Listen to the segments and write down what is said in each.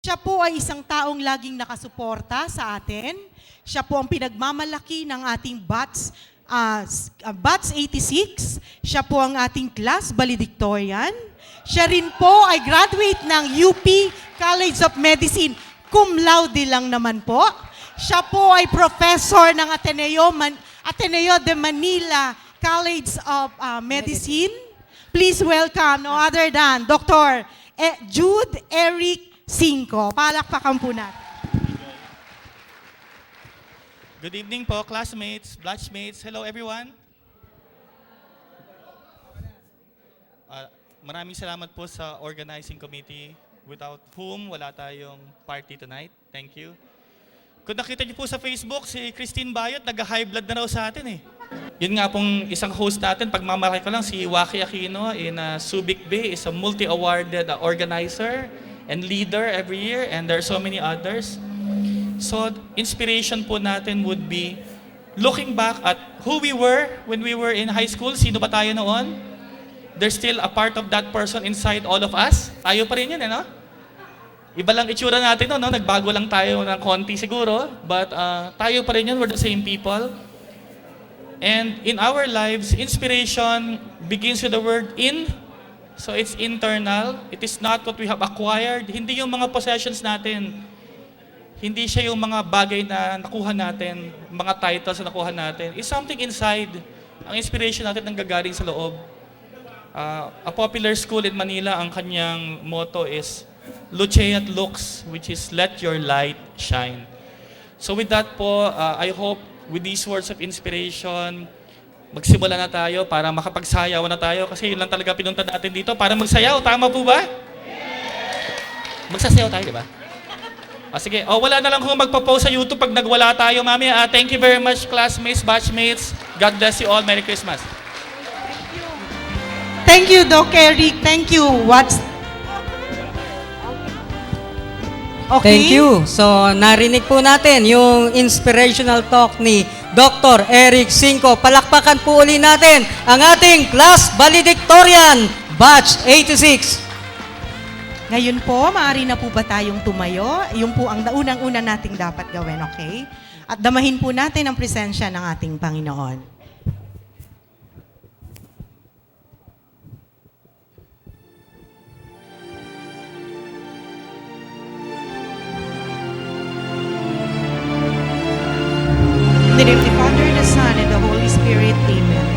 Siya po ay isang taong laging nakasuporta sa atin. Siya po ang pinagmamalaki ng ating Batch 86. Siya po ang ating class valedictorian. Siya rin po ay graduate ng UP College of Medicine. Cum laude lang naman po. Siya po ay professor ng Ateneo de Manila College of Medicine. Please welcome no other than Dr. Jude Eric Cinco. Palakpakan po natin. Good evening po, classmates, batchmates. Hello everyone. Maraming salamat po sa organizing committee without whom wala tayong party tonight. Thank you. Kung nakita niyo po sa Facebook, si Christine Bayot, nag-high blood na raw sa atin eh. Yun nga pong isang host natin, pagmamalaki ko lang, si Waki Aquino in Subic Bay is a multi-awarded organizer and leader every year, and there are so many others. So, inspiration po natin would be looking back at who we were when we were in high school. Sino ba tayo noon? There's still a part of that person inside all of us. Tayo pa rin yun, no? Iba lang itsura natin, no? Nagbago lang tayo ng konti siguro. But tayo pa rin yun. We're the same people. And in our lives, inspiration begins with the word in. So, it's internal. It is not what we have acquired. Hindi yung mga possessions natin. Hindi siya yung mga bagay na nakuha natin, mga titles na nakuha natin. It's something inside. Ang inspiration natin nanggagaling sa loob. A popular school in Manila, ang kanyang motto is Luceat Lux, which is let your light shine. So with that po, I hope with these words of inspiration, magsimula na tayo para makapagsayaw na tayo kasi yun lang talaga pinunta natin dito para magsayaw. Tama po ba? Magsasayaw tayo, di ba? Sige, wala na lang kung magpo-post sa YouTube pag nagwala tayo, mami. Thank you very much, classmates, batchmates. God bless you all. Merry Christmas. Thank you, Doc Eric. Thank you. Okay? Thank you. So, narinig po natin yung inspirational talk ni Dr. Eric Cinco. Palakpakan po uli natin ang ating class valedictorian, Batch 86. Ngayon po, maaari na po ba tayong tumayo? Yung po ang unang-una nating dapat gawin, okay? At damahin po natin ang presensya ng ating Panginoon. In the name of the Father, the Son, and the Holy Spirit, Amen.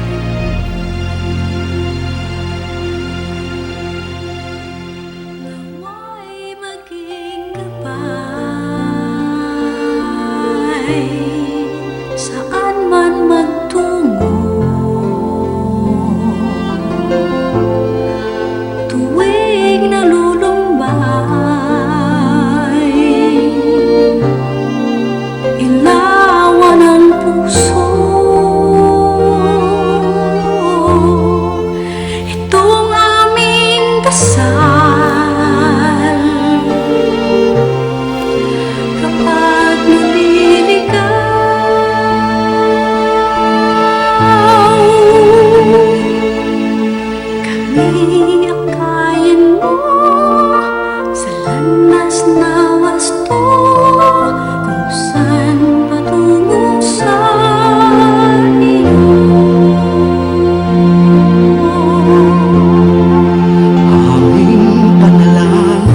Nawa'y maging gabay, saan man magtungo, tuwing nalulumbay, ilawan ang puso. Itong aming dasal, kapag naliligaw, kami akayin mo sa landas na wasto, kung saan patungo sa iyo. Aming panalangin,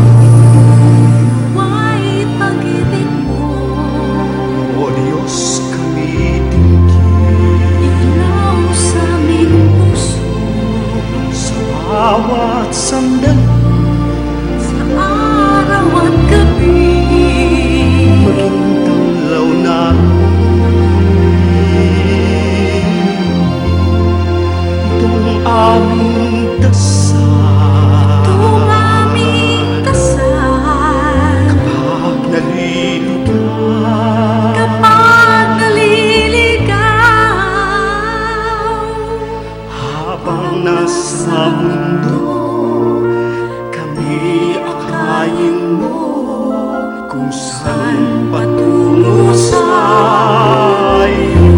Nawa'y pag-ibig mo, O Diyos, kami tingin ilaw sa aming puso, sa bawat sandali, sa araw at gabi. maging tanglaw namin. Itong aming dasal, Itong aming dasal, pag naliligaw, kapag naliligaw, habang nasa mundo, kami akayin mo kung saan patungo sa iyo.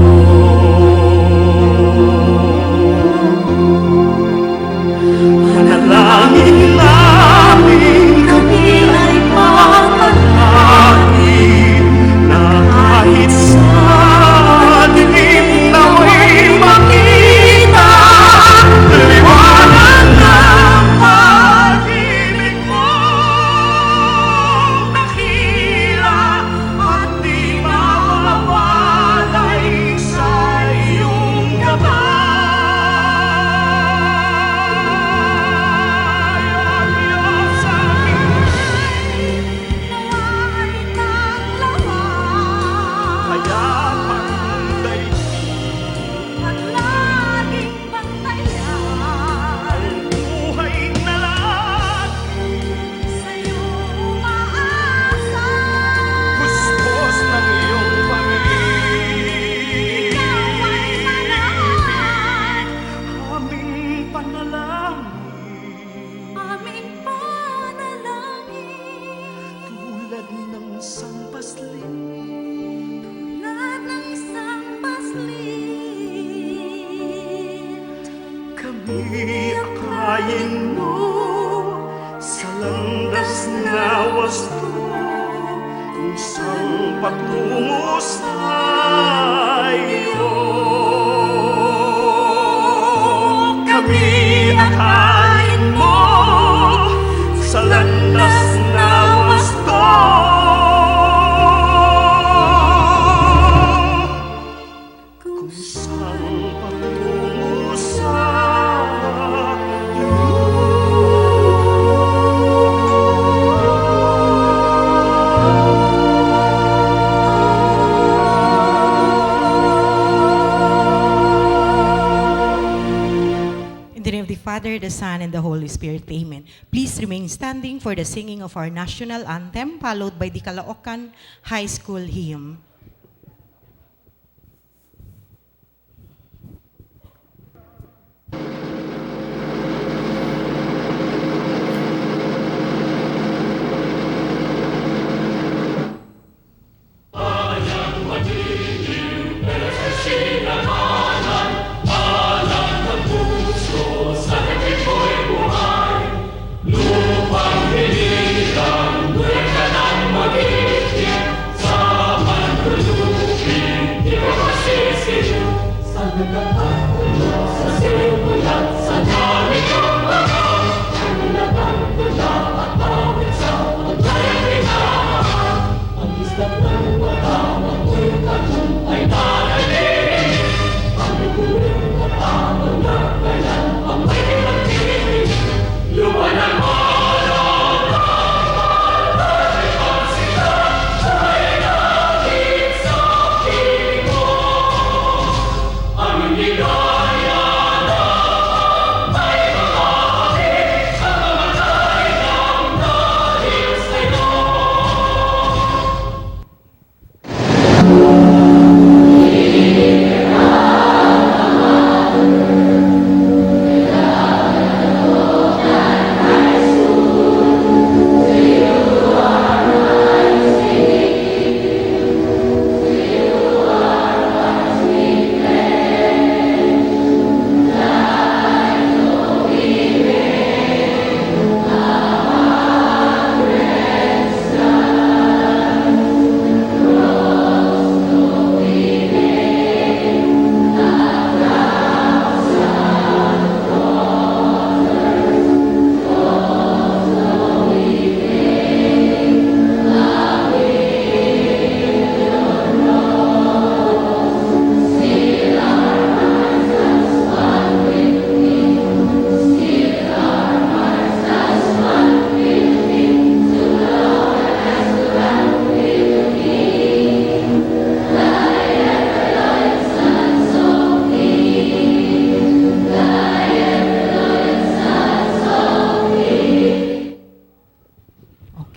Manalangin namin kami ay ng sampasli. Tulad ng isang paslit. Kami akayin mo sa landas na wasto, kung saan patungo sa iyo. Kami akayin mo sa landas na wasto, kung saan patungo sa In the name of the Father, the Son, and the Holy Spirit, Amen. Please remain standing for the singing of our national anthem, followed by the Caloocan High School hymn.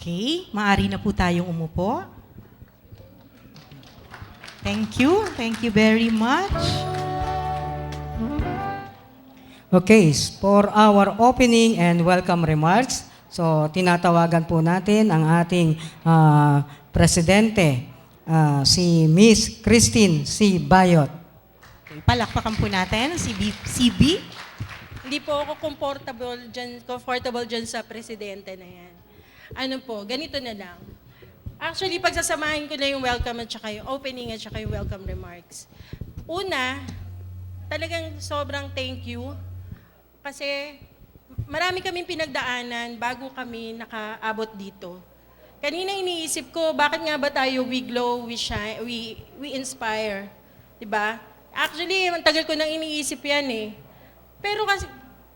Okay, maaari na po tayong umupo. Thank you very much. Okay, for our opening and welcome remarks, so tinatawagan po natin ang ating presidente, si Miss Christine C. Bayot. Okay, palakpakan po natin si CB. Hindi po ako comfortable dyan sa presidente na yan. Ano po, ganito na lang. Actually, pagsasamahin ko na yung welcome at saka yung opening at saka yung welcome remarks. Una, talagang sobrang thank you kasi marami kaming pinagdaanan bago kami nakaabot dito. Kanina iniisip ko, bakit nga ba tayo we glow, we shine, we inspire, 'di ba? Actually, ang tagal ko nang iniisip 'yan eh. Pero kasi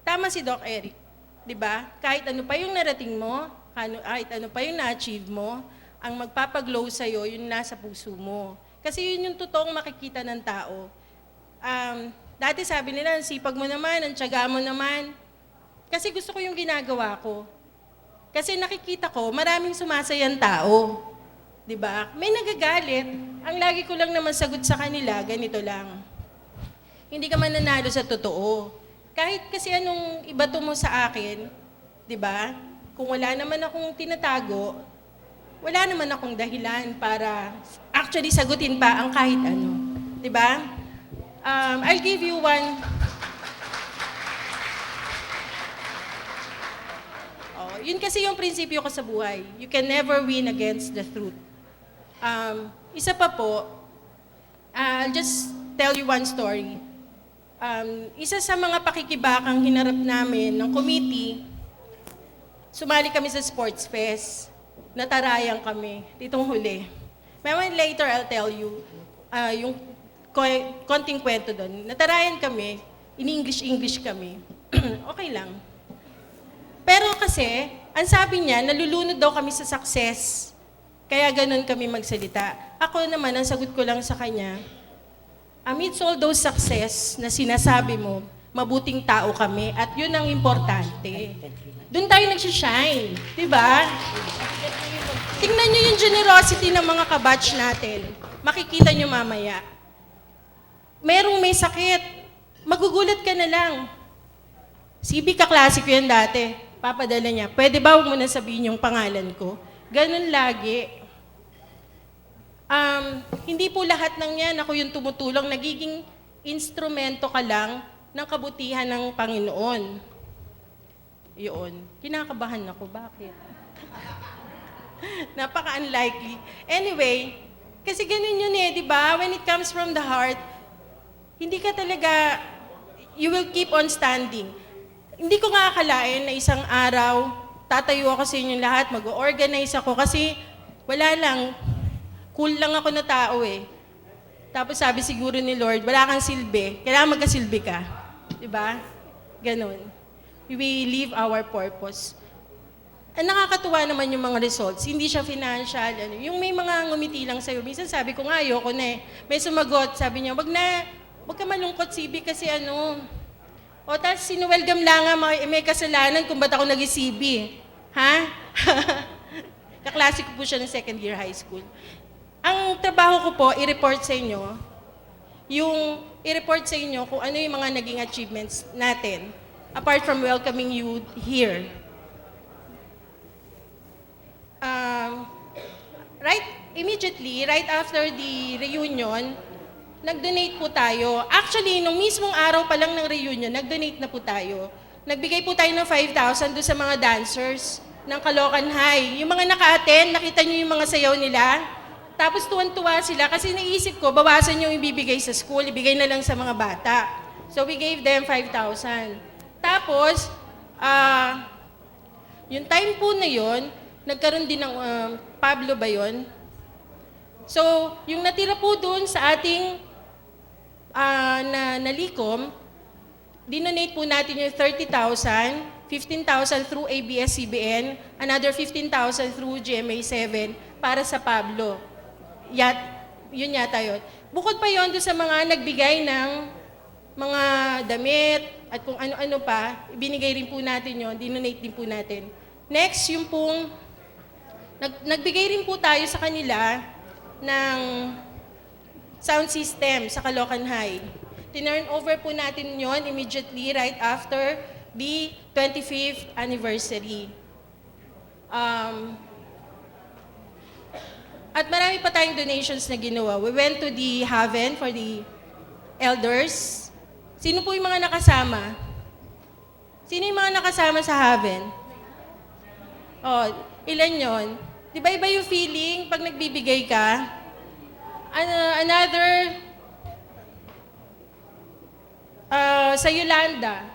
tama si Doc Eric, 'di ba? Kahit ano pa yung narating mo, kahit ano pa yung na-achieve mo, ang magpapaglow sa'yo, yun nasa puso mo. Kasi yun yung totoong makikita ng tao. Dati sabi nila, ang sipag mo naman, ang tiyaga mo naman. Kasi gusto ko yung ginagawa ko. Kasi nakikita ko, maraming sumasayang tao. 'Di ba? May nagagalit. Ang lagi ko lang naman sagot sa kanila, ganito lang. Hindi ka man nanalo sa totoo. Kahit kasi anong ibato mo sa akin, 'di ba? Kung wala naman akong tinatago, wala naman akong dahilan para actually sagutin pa ang kahit ano. Diba? I'll give you one. Oh, yun kasi yung prinsipyo ko sa buhay. You can never win against the truth. Isa pa po, I'll just tell you one story. Isa sa mga pakikibakang hinarap namin ng committee, sumali kami sa sports fest. Natarayang kami, ditong huli. Mayroon later, I'll tell you, yung konting kwento doon. Natarayan kami, in-English kami. Okay lang. Pero kasi, ang sabi niya, nalulunod daw kami sa success. Kaya ganun kami magsalita. Ako naman, ang sagot ko lang sa kanya, amidst all those success na sinasabi mo, mabuting tao kami at yun ang importante. Doon tayo nagsishine, di ba? Tingnan nyo yung generosity ng mga kabatch natin. Makikita nyo mamaya. Merong may sakit, magugulat ka na lang. CB ka-klasiko yan dati. Papadala niya, pwede ba huwag mo na sabihin yung pangalan ko? Ganun lagi. Hindi po lahat ng yan ako yung tumutulong. Nagiging instrumento ka lang ng kabutihan ng Panginoon. Yun. Kinakabahan ako. Bakit? Napaka-unlikely. Anyway, kasi ganun yun di ba? When it comes from the heart, hindi ka talaga, you will keep on standing. Hindi ko nga akalain na isang araw, tatayo ako sa inyong lahat, mag-organize ako kasi wala lang, cool lang ako na tao Tapos sabi siguro ni Lord, wala kang silbi, kailangan magkasilbi ka. Diba? Ganon. We live our purpose. Ang nakakatuwa naman yung mga results, hindi siya financial, yung may mga ngumiti lang sa'yo. Minsan sabi ko nga, ayoko na May sumagot, sabi niya, wag ka malungkot, CB, kasi O, tapos sinuwelgam lang nga, may kasalanan kung ba't ako nag-CB. Ha? Kaklase ko po siya ng second year high school. Ang trabaho ko po, i-report sa inyo, kung ano yung mga naging achievements natin, apart from welcoming you here. Immediately, right after the reunion, nag-donate po tayo. Actually, nung mismong araw pa lang ng reunion, nag-donate na po tayo. Nagbigay po tayo ng 5,000 doon sa mga dancers ng Caloocan High. Yung mga naka-attend, nakita niyo yung mga sayaw nila. Tapos tuwan-tuwa sila kasi naisip ko, bawasan yung ibibigay sa school, ibigay na lang sa mga bata. So we gave them 5,000. Tapos, yung time po na yon, nagkaroon din ng Pablo ba yun? So, yung natira po doon sa ating nalikom, dinonate po natin yung 30,000, 15,000 through ABS-CBN, another 15,000 through GMA7 para sa Pablo. Yun yata yun. Bukod pa yun doon sa mga nagbigay ng mga damit at kung ano-ano pa, binigay rin po natin yun, dinonate din po natin. Next, yung pong, nagbigay rin po tayo sa kanila ng sound system sa Caloocan High. Tinurn over po natin yon immediately right after the 25th anniversary. At marami pa tayong donations na ginawa. We went to the Haven for the elders. Sino po yung mga nakasama? Sino yung mga nakasama sa Haven? Oh, ilan yon? Di ba iba yung feeling pag nagbibigay ka? Another, sa Yolanda.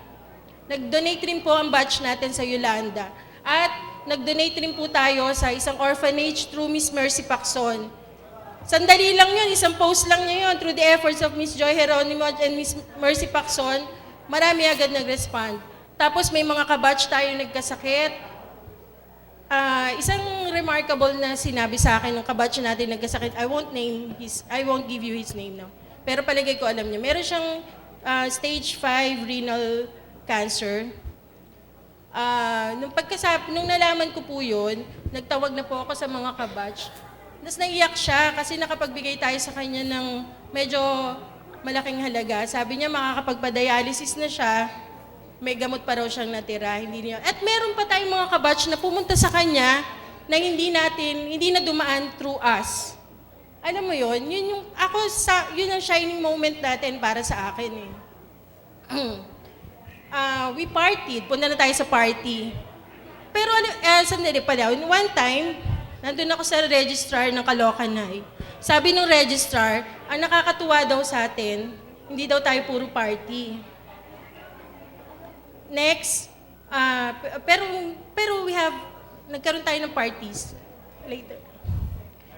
Nag-donate rin po ang batch natin sa Yolanda. At nag-donate rin po tayo sa isang orphanage through Miss Mercy Pacson. Sandali lang yun, isang post lang niya yun. Through the efforts of Miss Joy Geronimo and Miss Mercy Pacson, marami agad nag-respond. Tapos may mga kabatch tayo nagkasakit. Isang remarkable na sinabi sa akin ng kabatch natin nagkasakit, I won't give you his name now. Pero palagay ko alam niya. Meron siyang stage 5 renal cancer. Nung nalaman ko po yun, nagtawag na po ako sa mga kabatch. Tapos naiyak siya kasi nakapagbigay tayo sa kanya ng medyo malaking halaga. Sabi niya makakapagpa-dialysis na siya, may gamot pa raw siyang natira. Hindi niya. At meron pa tayong mga kabatch na pumunta sa kanya na hindi na dumaan through us. Alam mo yun, yun ang shining moment natin para sa akin eh. We partied, punta na tayo sa party. Pero sandali pala, one time, nandun ako sa registrar ng Caloocanay. Sabi ng registrar, ang nakakatuwa daw sa atin, hindi daw tayo puro party. Next, pero nagkaroon tayo ng parties. Later.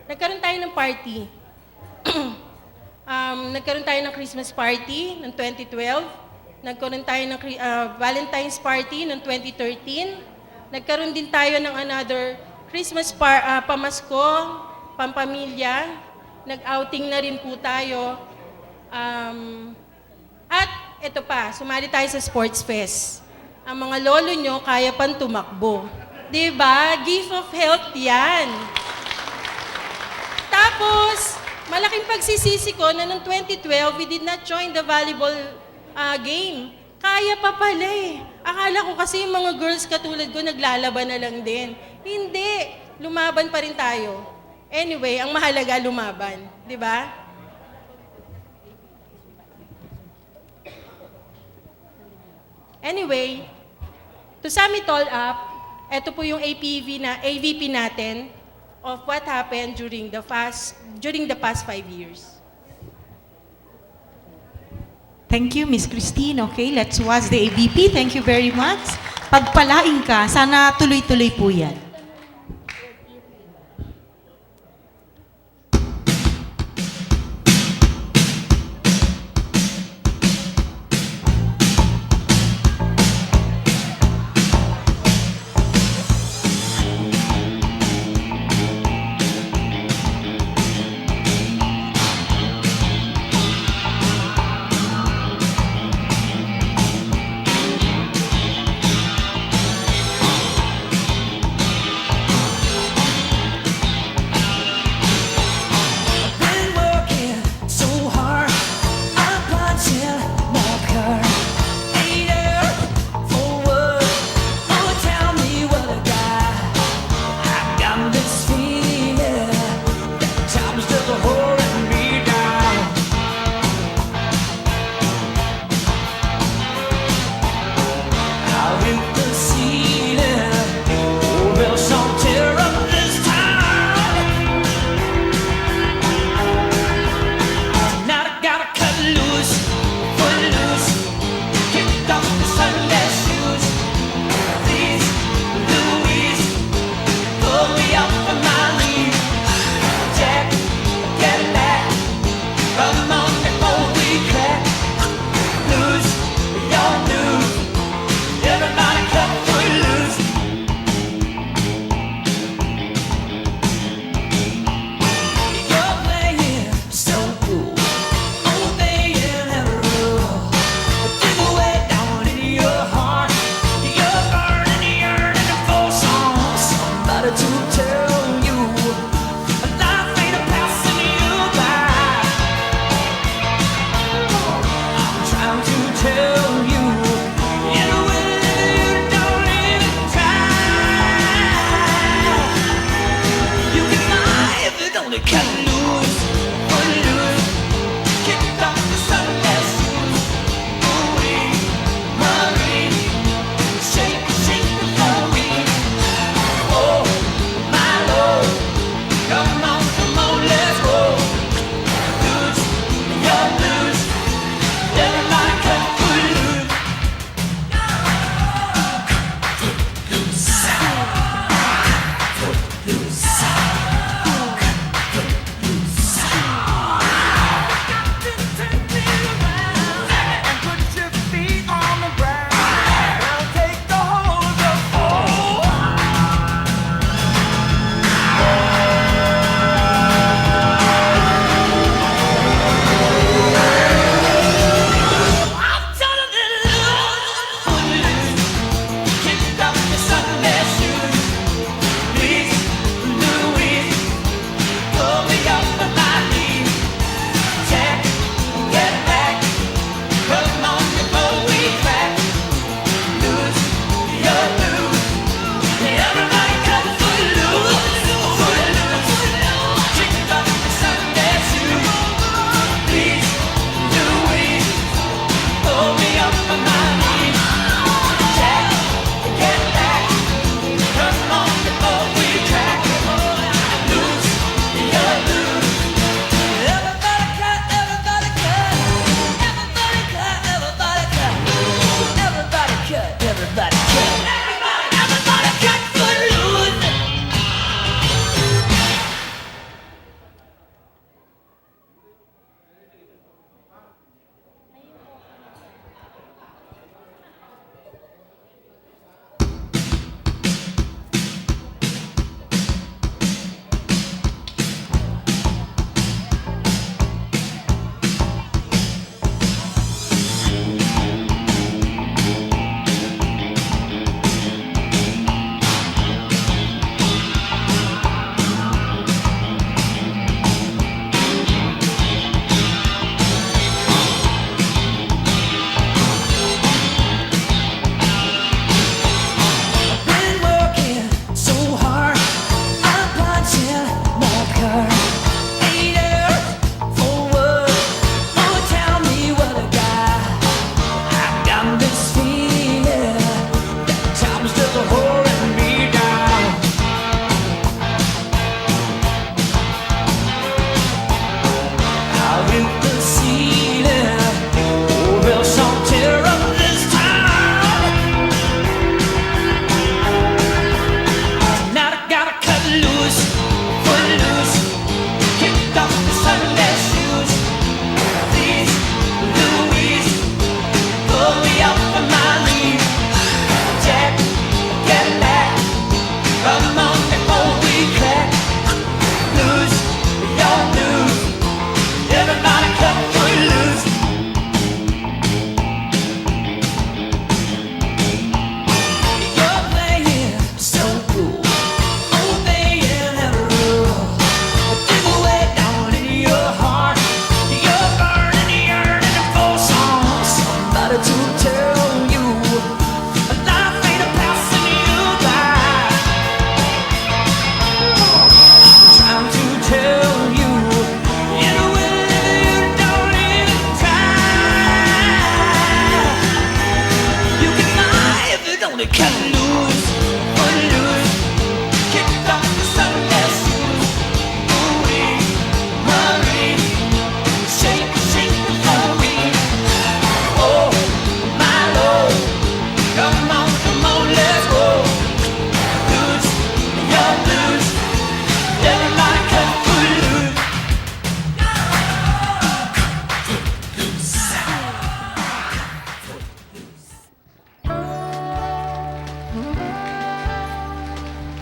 Nagkaroon tayo ng party. Nagkaroon tayo ng Christmas party ng 2012. Nagkaroon tayo ng Valentine's party ng 2013. Nagkaroon din tayo ng another Christmas pamasko, pampamilya. Nag-outing na rin po tayo. At ito pa, sumali tayo sa Sports Fest. Ang mga lolo nyo kaya pang tumakbo. Diba? Gift of health yan. Tapos, malaking pagsisisi ko na noong 2012, we did not join the volleyball game. Kaya pa pala eh. Akala ko kasi yung mga girls katulad ko naglalaban na lang din. Hindi. Lumaban pa rin tayo. Anyway, ang mahalaga lumaban. Di ba? Anyway, to sum it all up, ito po yung AVP natin of what happened during the past 5 years. Thank you, Miss Christine. Okay, let's watch the AVP. Thank you very much. Pagpalain ka, sana tuloy-tuloy po yan.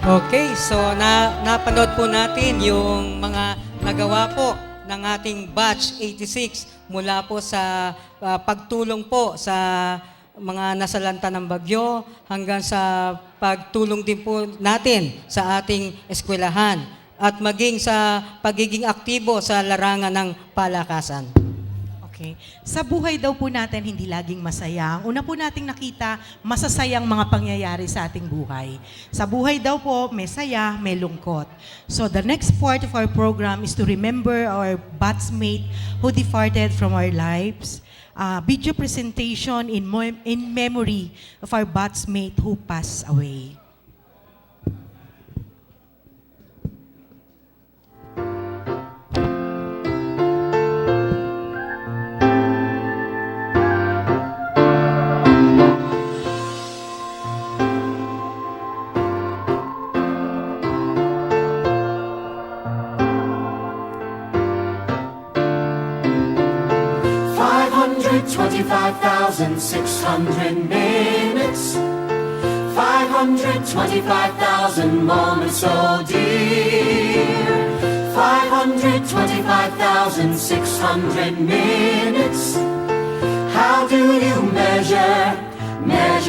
Okay, so napanood po natin yung mga nagawa po ng ating batch 86 mula po sa pagtulong po sa mga nasalanta ng bagyo hanggang sa pagtulong din po natin sa ating eskwelahan at maging sa pagiging aktibo sa larangan ng palakasan. Okay. Sa buhay daw po natin, hindi laging masaya. Ang una po nating nakita, masasayang mga pangyayari sa ating buhay. Sa buhay daw po, may saya, may lungkot. So the next part of our program is to remember our batchmate who departed from our lives. Video presentation in memory of our batchmate who passed away. $525,600 minutes, 525,000 moments so dear, 525,600 minutes. How do you measure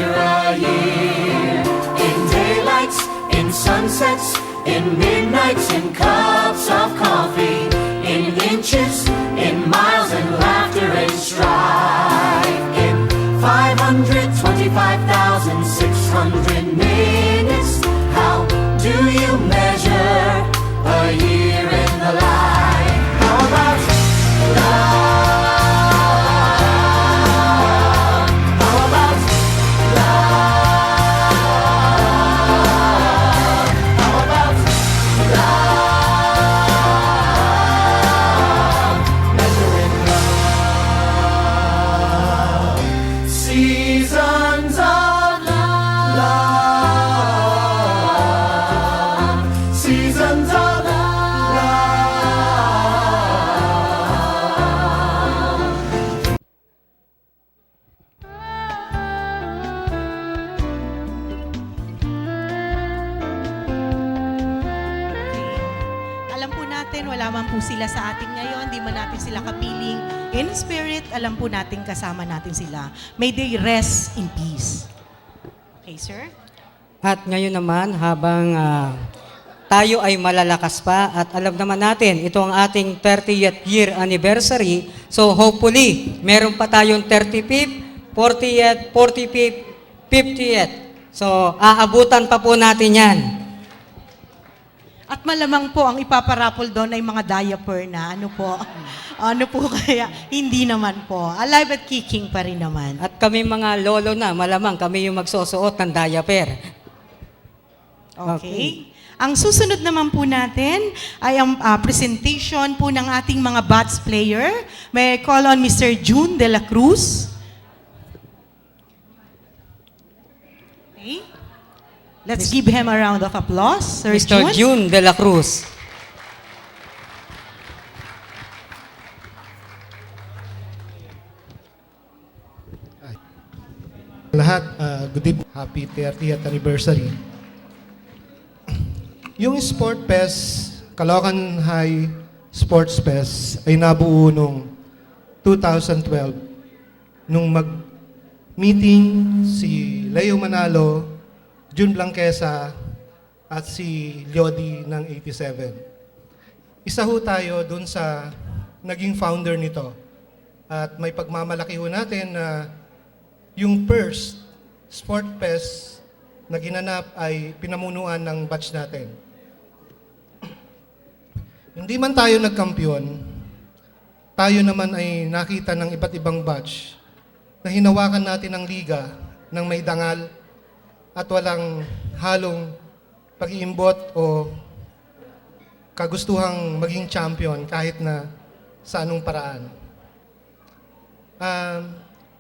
a year? In daylights, in sunsets, in midnights, in cups of coffee, in inches, in miles, and laughter and strife. In 525,600 minutes, how do you measure a year in the life? How about love? How about love? How about love? Measuring love. Seasons of love. Seasons of love. Alam po natin, wala man po sila sa atin ngayon, di man natin sila kapiling in spirit, alam po natin kasama natin sila. May they rest in peace. Okay, sir? At ngayon naman, habang tayo ay malalakas pa at alam naman natin, ito ang ating 30th year anniversary. So hopefully, meron pa tayong 35th, 40th, 45th, 50th. So aabutan pa po natin yan. At malamang po ang ipaparapol doon ay mga diaper na ano po. Ano po kaya? Hindi naman po. Alive at kicking pa rin naman. At kami mga lolo na, malamang kami yung magsusuot ng diaper. Okay. Ang susunod naman po natin ay ang presentation po ng ating mga bats player. May I call on Mr. June de la Cruz. Okay. Let's give him a round of applause. Sir Mr. June de la Cruz. Lahat, good evening. Happy 30th anniversary. Yung Sport Fest, Caloocan High Sports Fest ay nabuo noong 2012 nung mag-meeting si Leo Manalo, June Blanquesa at si Lyodi ng 87. Isa ho tayo dun sa naging founder nito. At may pagmamalaki ho natin na yung first Sport Fest na ginanap ay pinamunuan ng batch natin. Hindi man tayo nagkampiyon, tayo naman ay nakita ng iba't ibang batch na hinawakan natin ang liga ng may dangal at walang halong pag-iimbot o kagustuhang maging champion kahit na sa anong paraan.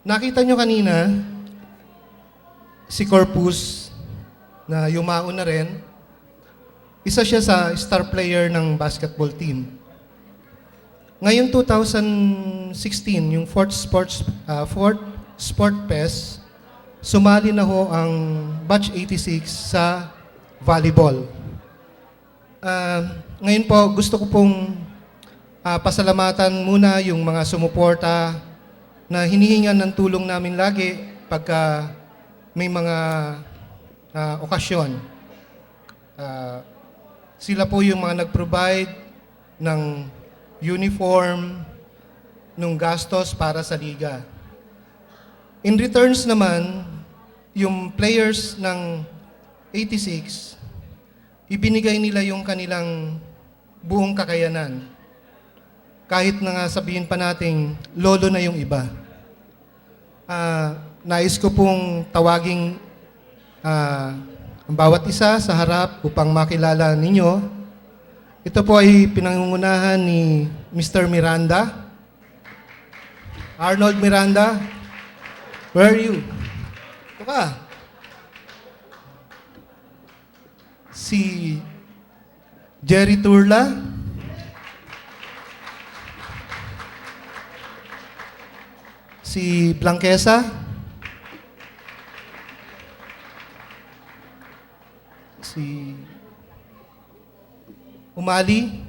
Nakita nyo kanina, si Corpus, na yumao na rin, isa siya sa star player ng basketball team. Ngayong 2016, yung fourth Sport Fest, sumali na ho ang Batch 86 sa volleyball. Ngayon po, gusto ko pong pasalamatan muna yung mga sumuporta na hinihingan ng tulong namin lagi pagka may mga okasyon. Sila po yung mga nag-provide ng uniform, ng gastos para sa liga. In returns naman, yung players ng 86, ibinigay nila yung kanilang buong kakayanan. Kahit na nga sabihin pa nating lolo na yung iba. Nais ko pong tawaging ang bawat isa sa harap upang makilala ninyo. Ito po ay pinangungunahan ni Mr. Miranda. Arnold Miranda, where are you? Ito ka. Si Jerry Turla. Si Blanquesa. Si Umali.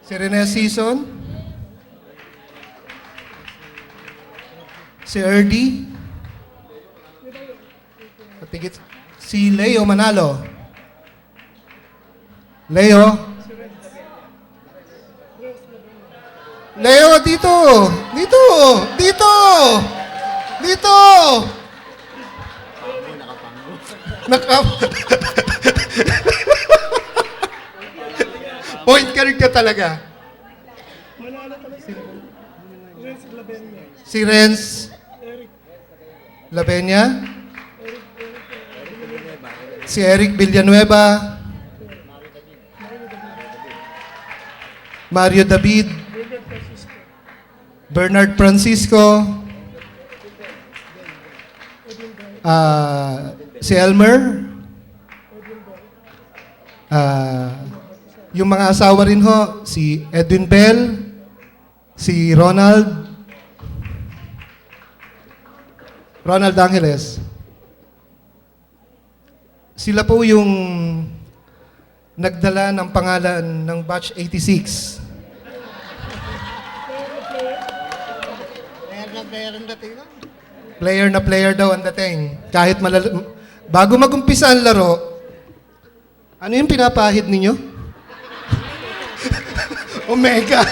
Si Rene Season. Si Erdy. Patigit. Si Leo Manalo. Leo. Leo, dito! Dito! Dito! Dito! Point ka rin ka talaga. Si Renz Labenya. Si Eric Villanueva. Mario David. Bernard Francisco. Si Elmer. Yung mga asawa rin ho, si Edwin Bell, si Ronald Angeles. Sila po yung nagdala ng pangalan ng Batch 86. Player na player daw ang dating. Kahit bago mag-umpisa ang laro, ano yung pinapahid ninyo? Omega.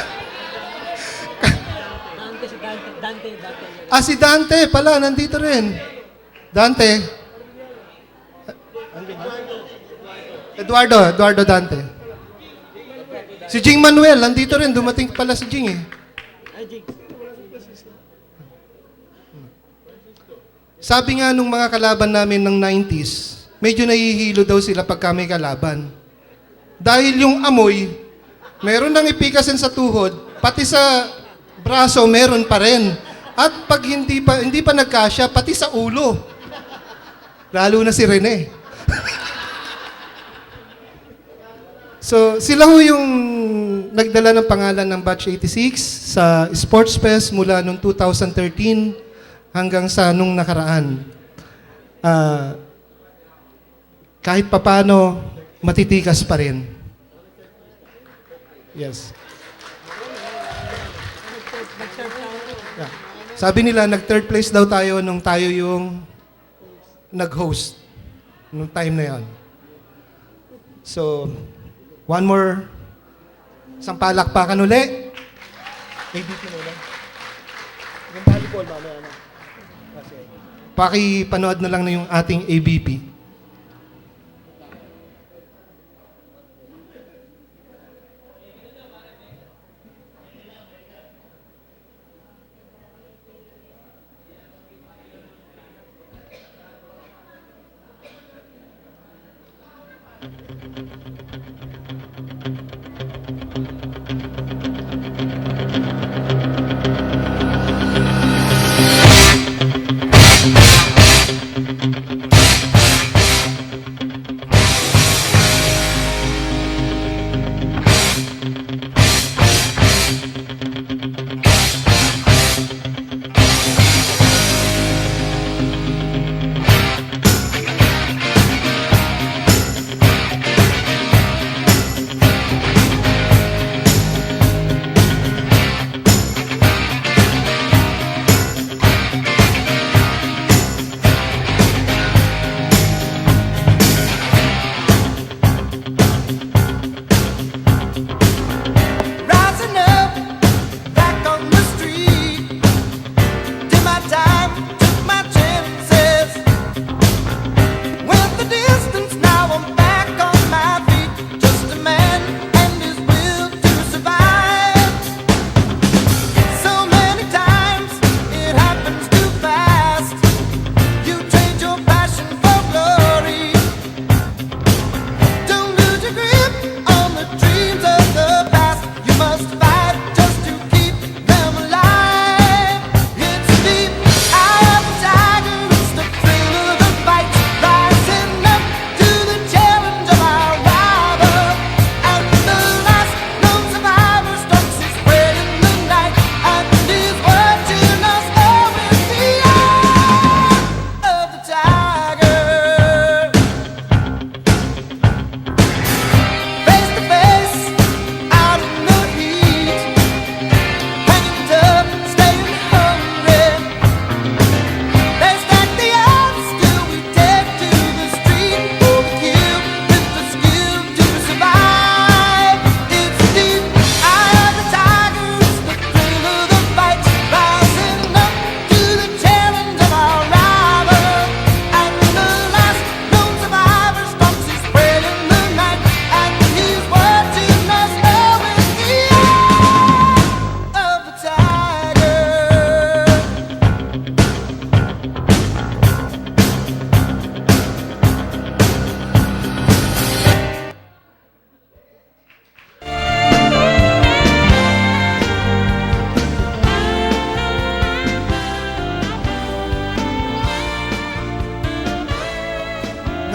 Si Dante pala, nandito rin. Dante. Eduardo Dante. Si Jing Manuel, nandito rin. Dumating pala si Jing eh. Sabi nga nung mga kalaban namin ng 90s, medyo nahihilo daw sila pagka may kalaban. Dahil yung amoy, meron nang ipikasin sa tuhod, pati sa braso meron pa rin. At pag hindi pa nagkasya, pati sa ulo. Lalo na si Rene. So, sila ho yung nagdala ng pangalan ng Batch 86 sa Sports Fest mula noong 2013 hanggang sa nung nakaraan. Kahit papano, matitikas pa rin. Yes. Yeah. Sabi nila, nag-third place daw tayo nung tayo yung nag-host nung time na yan. So, one more isang palakpakan uli. ABP na ulit. Yung volleyball, mamaya na. Pakipanood na lang na yung ating ABP.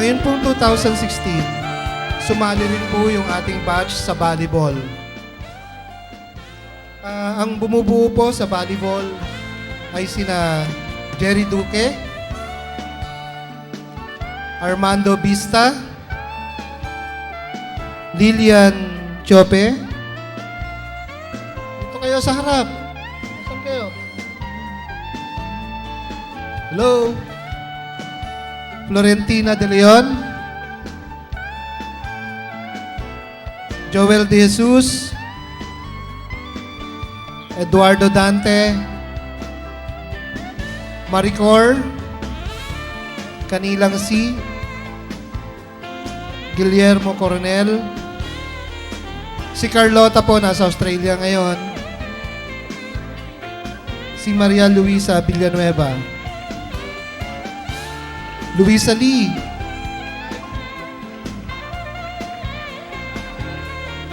Ngayon pong 2016, sumali rin po yung ating batch sa volleyball. Ang bumubuo po sa volleyball ay sina Jerry Duque, Armando Vista, Lilian Chope. Dito kayo sa harap. Saan kayo? Hello? Florentina De Leon, Joel De Jesus, Eduardo Dante, Maricor, Kanilang C, Guillermo Coronel, si Carlota po nasa Australia ngayon, si Maria Luisa Villanueva, Luisa Lee,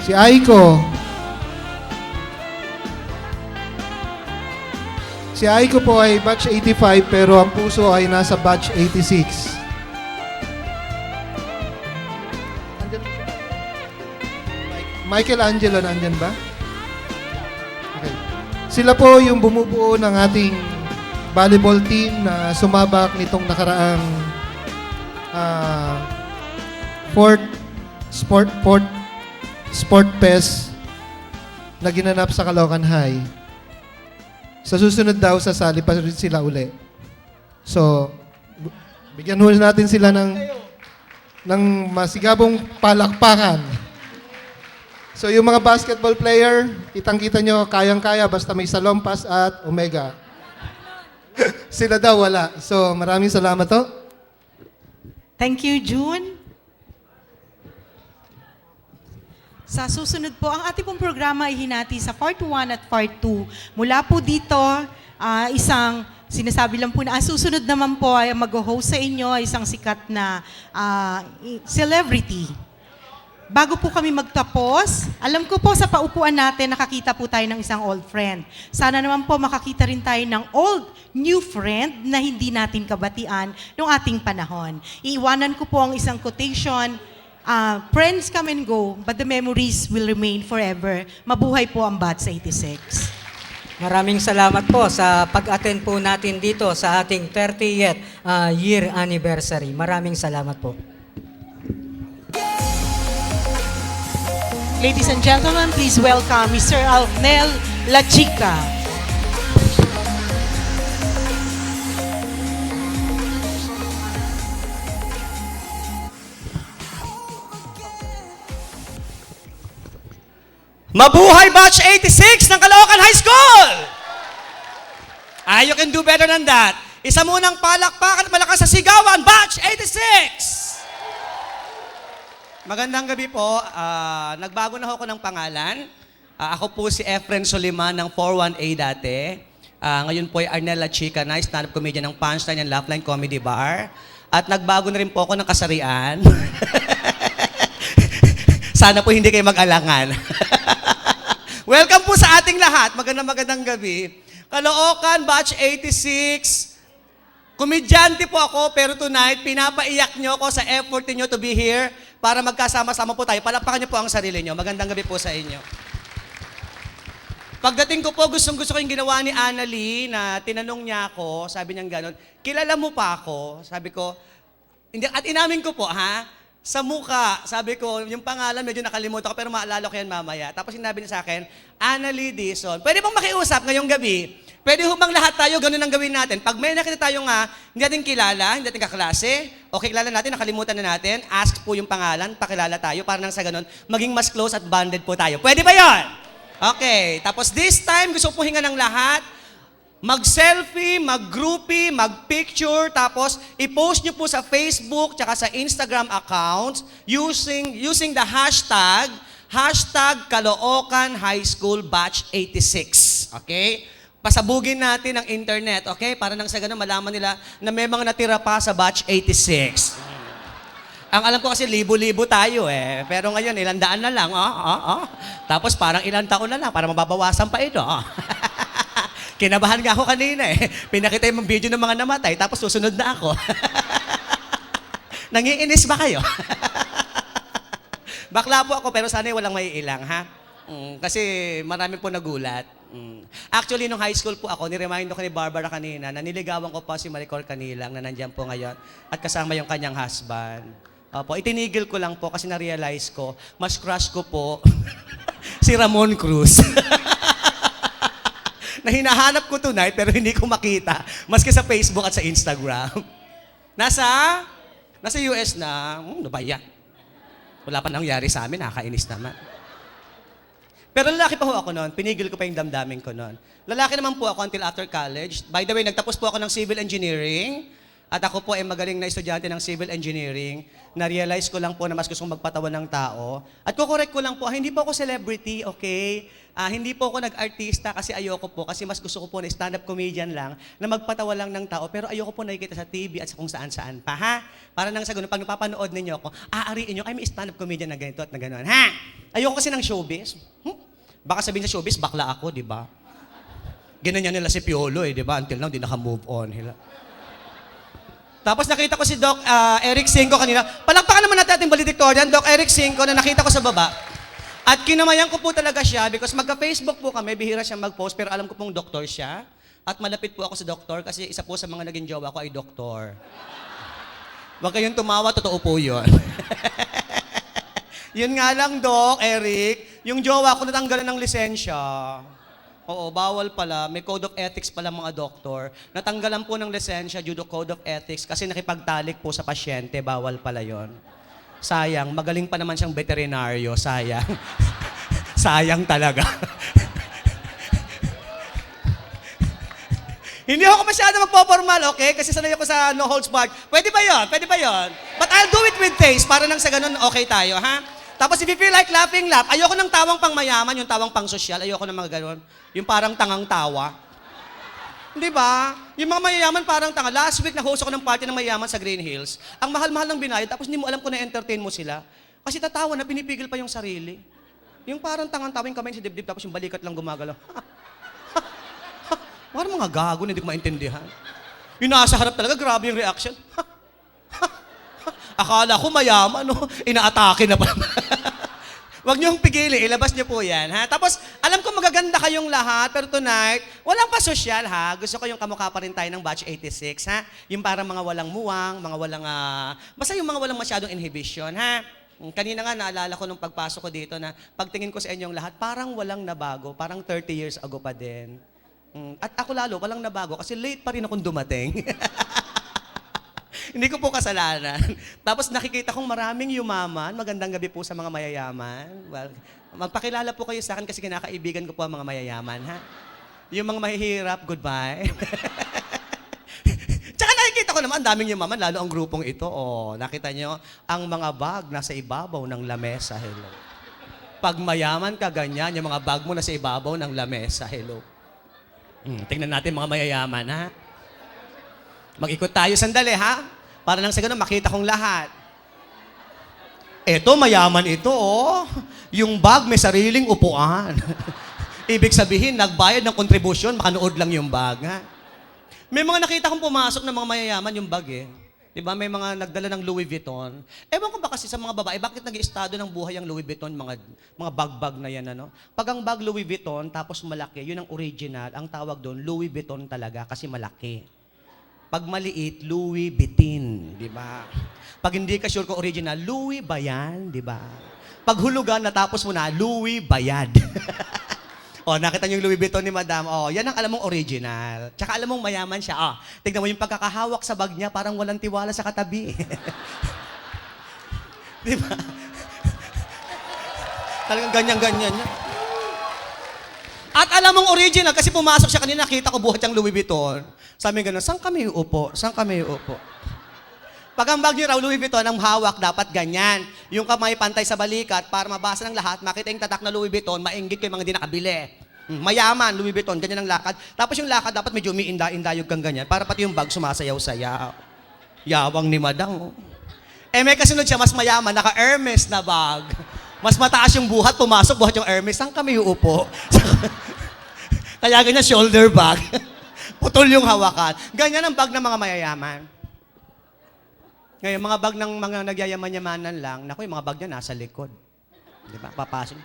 si Aiko, si Aiko po ay batch 85 pero ang puso ay nasa batch 86. Michael Angelo, nandyan ba? Okay. Sila po yung bumubuo ng ating volleyball team na sumabak nitong nakaraang fourth Sport Fest na ginanap sa Caloocan High. Sa susunod daw, sasali pa rin sila uli. So, bigyan ho natin sila ng masigabong palakpakan. So, yung mga basketball player, kitang-kita nyo, kayang-kaya basta may Salompas at Omega. Sila daw wala. So, maraming salamat to. Thank you, June. Sa susunod po, ang ating pong programa ay hinati sa Part 1 at Part 2. Mula po dito, isang sinasabi lang po na, susunod naman po ay mag-host sa inyo, isang sikat na celebrity. Bago po kami magtapos, alam ko po sa paupuan natin, nakakita po tayo ng isang old friend. Sana naman po makakita rin tayo ng old new friend na hindi natin kabatian noong ating panahon. Iiwanan ko po ang isang quotation, friends come and go, but the memories will remain forever. Mabuhay po ang Batch 86. Maraming salamat po sa pag-attend po natin dito sa ating 30th year anniversary. Maraming salamat po. Ladies and gentlemen, please welcome Mr. Alnel Lachica. Mabuhay Batch 86 ng Caloocan High School! You can do better than that. Isa munang palakpakan at malakas sa sigawan, Batch 86! Magandang gabi po. Nagbago na ako ng pangalan. Ako po si Efren Soliman ng 41A dati. Ngayon po ay Arnel Lachica na stand-up comedian ng Punchline and Laugh Line Comedy Bar. At nagbago na rin po ako ng kasarian. Sana po hindi kayo mag-alangan. Welcome po sa ating lahat. Magandang gabi. Caloocan, Batch 86. Komedyante po ako, pero tonight, pinapaiyak nyo ako sa effort niyo to be here para magkasama-sama po tayo. Palakpakan niyo po ang sarili niyo. Magandang gabi po sa inyo. Pagdating ko po, gustong-gusto ko yung ginawa ni Annalie na tinanong niya ako, sabi niya gano'n, kilala mo pa ako? Sabi ko, hindi, at inamin ko po, sa mukha, sabi ko, yung pangalan medyo nakalimutan ko, pero maalala ko yan mamaya. Tapos sinabi niya sa akin, Annalie Dizon, pwede bang makiusap ngayong gabi? Pwede humang lahat tayo, ganun ang gawin natin. Pag may nakita tayo nga, hindi natin kilala, hindi natin kaklase, okay, kilala natin, nakalimutan na natin, ask po yung pangalan, pakilala tayo, para nang sa ganun, maging mas close at bonded po tayo. Pwede ba yon? Okay, tapos this time, gusto po hinga ng lahat, mag-selfie, mag-groupie, mag-picture, tapos i-post nyo po sa Facebook tsaka sa Instagram accounts using the hashtag Caloocan High School Batch 86. Okay? Pasabugin natin ang internet, okay? Para nang sa ganun malaman nila na may mga natira pa sa Batch 86. Ang alam ko kasi libo-libo tayo eh. Pero ngayon, ilang daan na lang. Tapos parang ilang taon na lang para mababawasan pa ito. Kinabahan nga ako kanina eh. Pinakita yung video ng mga namatay, tapos susunod na ako. Nangiinis ba kayo? Bakla po ako, pero sana walang maiilang, ha? Kasi marami po nagulat. Actually, nung high school po ako, niremind ko ni Barbara kanina na niligawan ko pa si Maricor Canilang na nandiyan po ngayon at kasama yung kanyang husband. Opo, itinigil ko lang po kasi na-realize ko, mas crush ko po si Ramon Cruz. Na hinahanap ko tonight pero hindi ko makita, maski sa Facebook at sa Instagram. Nasa US na, ano ba yan? Wala pa nangyari sa amin, nakakainis naman. Pero lalaki pa ho ako noon, pinigil ko pa yung damdamin ko noon. Lalaki naman po ako until after college. By the way, nagtapos po ako ng civil engineering. At ako po ay magaling na estudyante ng civil engineering. Na-realize ko lang po na mas gusto kong magpatawa ng tao. At kukorek ko lang po, hindi po ako celebrity, okay? Hindi po ako nag-artista kasi ayoko po. Kasi mas gusto ko po na stand-up comedian lang na magpatawa lang ng tao. Pero ayoko po nakikita sa TV at sa kung saan-saan pa, ha? Para nang sa ganun, pag napapanood ninyo ako, aariin nyo, ay may stand-up comedian na ganito at na gano'n, ha? Ayoko kasi ng showbiz. Baka sabihin sa showbiz, bakla ako, di ba? Ganyan nila si Piolo, di ba? Until now, di naka-move on. Tapos nakita ko si Doc Eric Cinco kanina. Palakpakan naman natin ating valedictorian, Doc Eric Cinco, na nakita ko sa baba. At kinamayan ko po talaga siya because magka-Facebook po kami, bihira siyang mag-post, pero alam ko pong doktor siya. At malapit po ako sa doktor kasi isa po sa mga naging jowa ko ay doktor. Huwag kayong tumawa, totoo po yun. Yun nga lang, Doc Eric, yung jowa ko natanggalan ng lisensya. Oo, bawal pala. May code of ethics pala mga doktor. Natanggalan po ng lisensya due to code of ethics kasi nakipagtalik po sa pasyente. Bawal pala yon. Sayang, magaling pa naman siyang veterinaryo. Sayang. Sayang talaga. Hindi ako masyado magpo-formal, okay? Kasi sanay ako sa no holds barred. Pwede ba yon? Pwede ba yon? But I'll do it with taste para nang sa ganun okay tayo, ha? Tapos if you feel like laughing, laugh. Ayoko ng tawang pang mayaman, yung tawang pang sosyal. Ayoko ng mga ganun. Yung parang tangang tawa. Di ba? Yung mga mayayaman parang tanga. Last week, na-host ako ng party ng mayayaman sa Green Hills. Ang mahal-mahal ng binayad, tapos hindi mo alam kung na-entertain mo sila. Kasi tatawa na, pinipigil pa yung sarili. Yung parang tangang tawa, yung kamay sa dibdib, tapos yung balikat lang gumagalaw. Parang mga gago na hindi ko maintindihan. Yung nasa harap talaga, grabe yung reaction. Akala ko mayaman, no? Inaatake na pa. Huwag niyong pigili, ilabas niyo po yan, ha? Tapos, alam ko magaganda kayong lahat, pero tonight, walang pa sosyal, ha? Gusto ko yung kamukha pa rin tayo ng batch 86, ha? Yung parang mga walang muwang, mga walang, basta yung mga walang masyadong inhibition, ha? Kanina nga, naalala ko nung pagpasok ko dito na pagtingin ko sa inyong lahat, parang walang nabago, parang 30 years ago pa din. At ako lalo, walang nabago kasi late pa rin akong dumating. Hindi ko po kasalanan. Tapos nakikita kong maraming yumaman. Magandang gabi po sa mga mayayaman. Well, magpakilala po kayo sa akin kasi kinakaibigan ko po ang mga mayayaman, ha? Yung mga mahihirap, goodbye. Tsaka nakikita ko naman, ang daming yumaman, lalo ang grupong ito. Oh, nakita nyo, ang mga bag nasa ibabaw ng lamesa. Hello. Pag mayaman ka, ganyan, yung mga bag mo nasa ibabaw ng lamesa. Hello. Tingnan natin mga mayayaman, ha? Mag-ikot tayo sandali, ha? Para nang sa ganun, makita kong lahat. Eto, mayaman ito, oh. Yung bag may sariling upuan. Ibig sabihin, nagbayad ng kontribusyon, makanood lang yung bag, ha? May mga nakita kong pumasok ng mga mayayaman yung bag, eh. Diba? May mga nagdala ng Louis Vuitton. Ewan ko ba kasi sa mga babae, bakit nag-i-estado ng buhay ang Louis Vuitton, mga bag-bag na yan, ano? Pag ang bag Louis Vuitton, tapos malaki, yun ang original. Ang tawag doon, Louis Vuitton talaga kasi malaki. Pag maliit, Louis Vuitton, di ba? Pag hindi ka sure kung original, Louis ba yan, di ba? Pag hulugan, natapos mo na, Louis Bayad. O, nakita niyo yung Louis Vuitton ni Madam. O, yan ang alam mong original. Tsaka alam mong mayaman siya. O, tignan mo yung pagkakahawak sa bag niya, parang walang tiwala sa katabi. Di ba? Talagang ganyan-ganyan niya. At alam mong original, kasi pumasok siya kanina, nakita ko buhat yung Louis Vuitton. Sabi gano'n, saan kami uupo? Saan kami uupo? Pag ang bag niyo raw, Louis Vuitton, ang hawak dapat ganyan. Yung kamay pantay sa balikat para mabasa ng lahat, makita yung tatak na Louis Vuitton, mainggit ko yung mga di nakabili. Mayaman, Louis Vuitton, ganyan ang lakad. Tapos yung lakad dapat medyo umiinda-indayog kang ganyan para pati yung bag sumasayaw-sayaw. Yawang ni Madam. Eh may kasunod siya, mas mayaman, naka-Hermes na bag. Mas mataas yung buhat, pumasok, buhat yung Hermes. Saan kami uupo? Kaya ganyan, shoulder bag. Putol yung hawakan. Ganyan ang bag ng mga mayayaman. Ngayon, mga bag ng mga nagyayaman-yamanan lang, naku, yung mga bag niya nasa likod. Di ba? Papasok.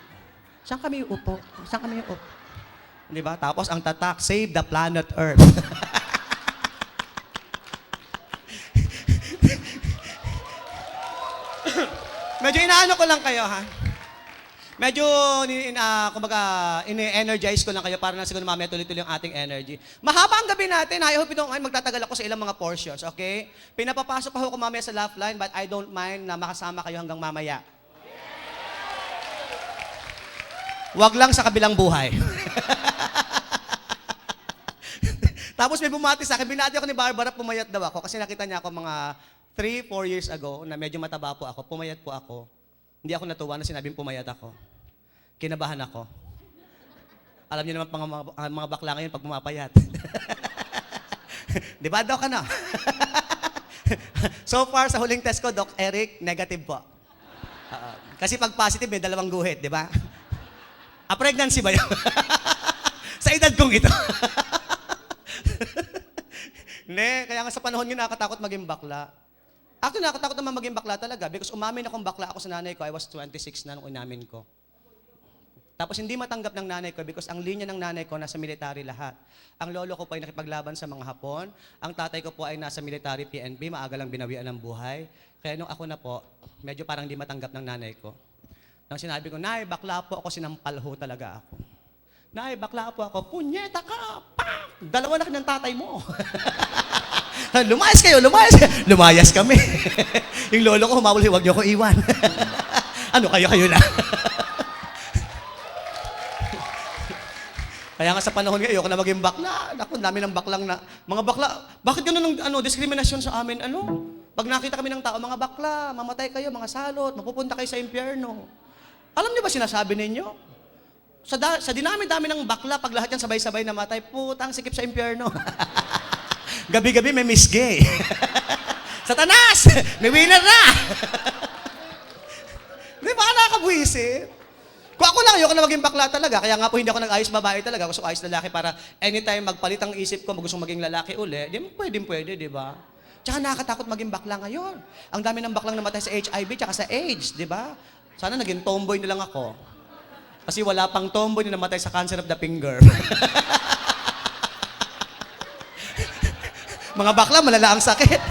Saan kami uupo? Saan kami uupo? Di ba? Tapos ang tatak, save the planet Earth. Medyo inaano ko lang kayo, ha? Medyo, kumbaga, ini-energize ko lang kayo para na siguro mamaya tuloy-tuloy yung ating energy. Mahaba ang gabi natin. I hope you don't mind. Magtatagal ako sa ilang mga portions, okay? Pinapapasok pa ako mamaya sa laugh line, but I don't mind na makasama kayo hanggang mamaya. Wag lang sa kabilang buhay. Tapos may bumati sa akin. Binati ako ni Barbara, pumayat daw ako. Kasi nakita niya ako mga 3-4 years ago na medyo mataba po ako. Pumayat po ako. Hindi ako natuwa na sinabing pumayat ako. Kinabahan ako. Alam niyo naman mga bakla ngayon pag pumapayat. Di ba daw ka na? So far, sa huling test ko, Doc Eric, negative po. Kasi pag positive, may 2 guhit, di ba? Pregnancy ba yun? Sa edad kong ito. Hindi, kaya nga sa panahon yun nakakatakot maging bakla. Actually, nakakatakot naman maging bakla talaga because umamin akong bakla ako sa nanay ko. I was 26 na nung inamin ko. Tapos hindi matanggap ng nanay ko because ang linya ng nanay ko nasa military lahat. Ang lolo ko po ay nakipaglaban sa mga Hapon. Ang tatay ko po ay nasa military PNP, maaga lang binawian ng buhay. Kaya nung ako na po, medyo parang hindi matanggap ng nanay ko. Nang sinabi ko, Nay, bakla po ako, sinampal ho talaga ako. Nay, bakla po ako, punyeta ka, pak! 2 anak ng tatay mo. Lumayas kayo, lumayas. Lumayas kami. Yung lolo ko humawal, huwag niyo ko iwan. Ano, kayo na. Kaya nga sa panahon ngayon, ayoko na maging bakla. Naku, dami ng baklang na. Mga bakla, bakit ganun ang diskriminasyon sa amin? Pag nakita kami ng tao, mga bakla, mamatay kayo, mga salot, mapupunta kayo sa impyerno. Alam niyo ba sinasabi ninyo? Sa dinami-dami ng bakla, pag lahat yan sabay-sabay namatay, putang sikip sa impyerno. Gabi-gabi may Miss Gay. Satanas! May winner na! Di ba, nakakabwisit? Kung ako lang, ayoko na maging bakla talaga. Kaya nga po hindi ako nag-ayos babae talaga. Gusto ko ayos lalaki para anytime magpalit ang isip ko, gusto maging lalaki uli, di pwede, di ba? Tsaka nakakatakot maging bakla ngayon. Ang dami ng baklang namatay sa HIV tsaka sa AIDS, di ba? Sana naging tomboy na lang ako. Kasi wala pang tomboy na namatay sa cancer of the finger. Mga bakla, malala ang sakit.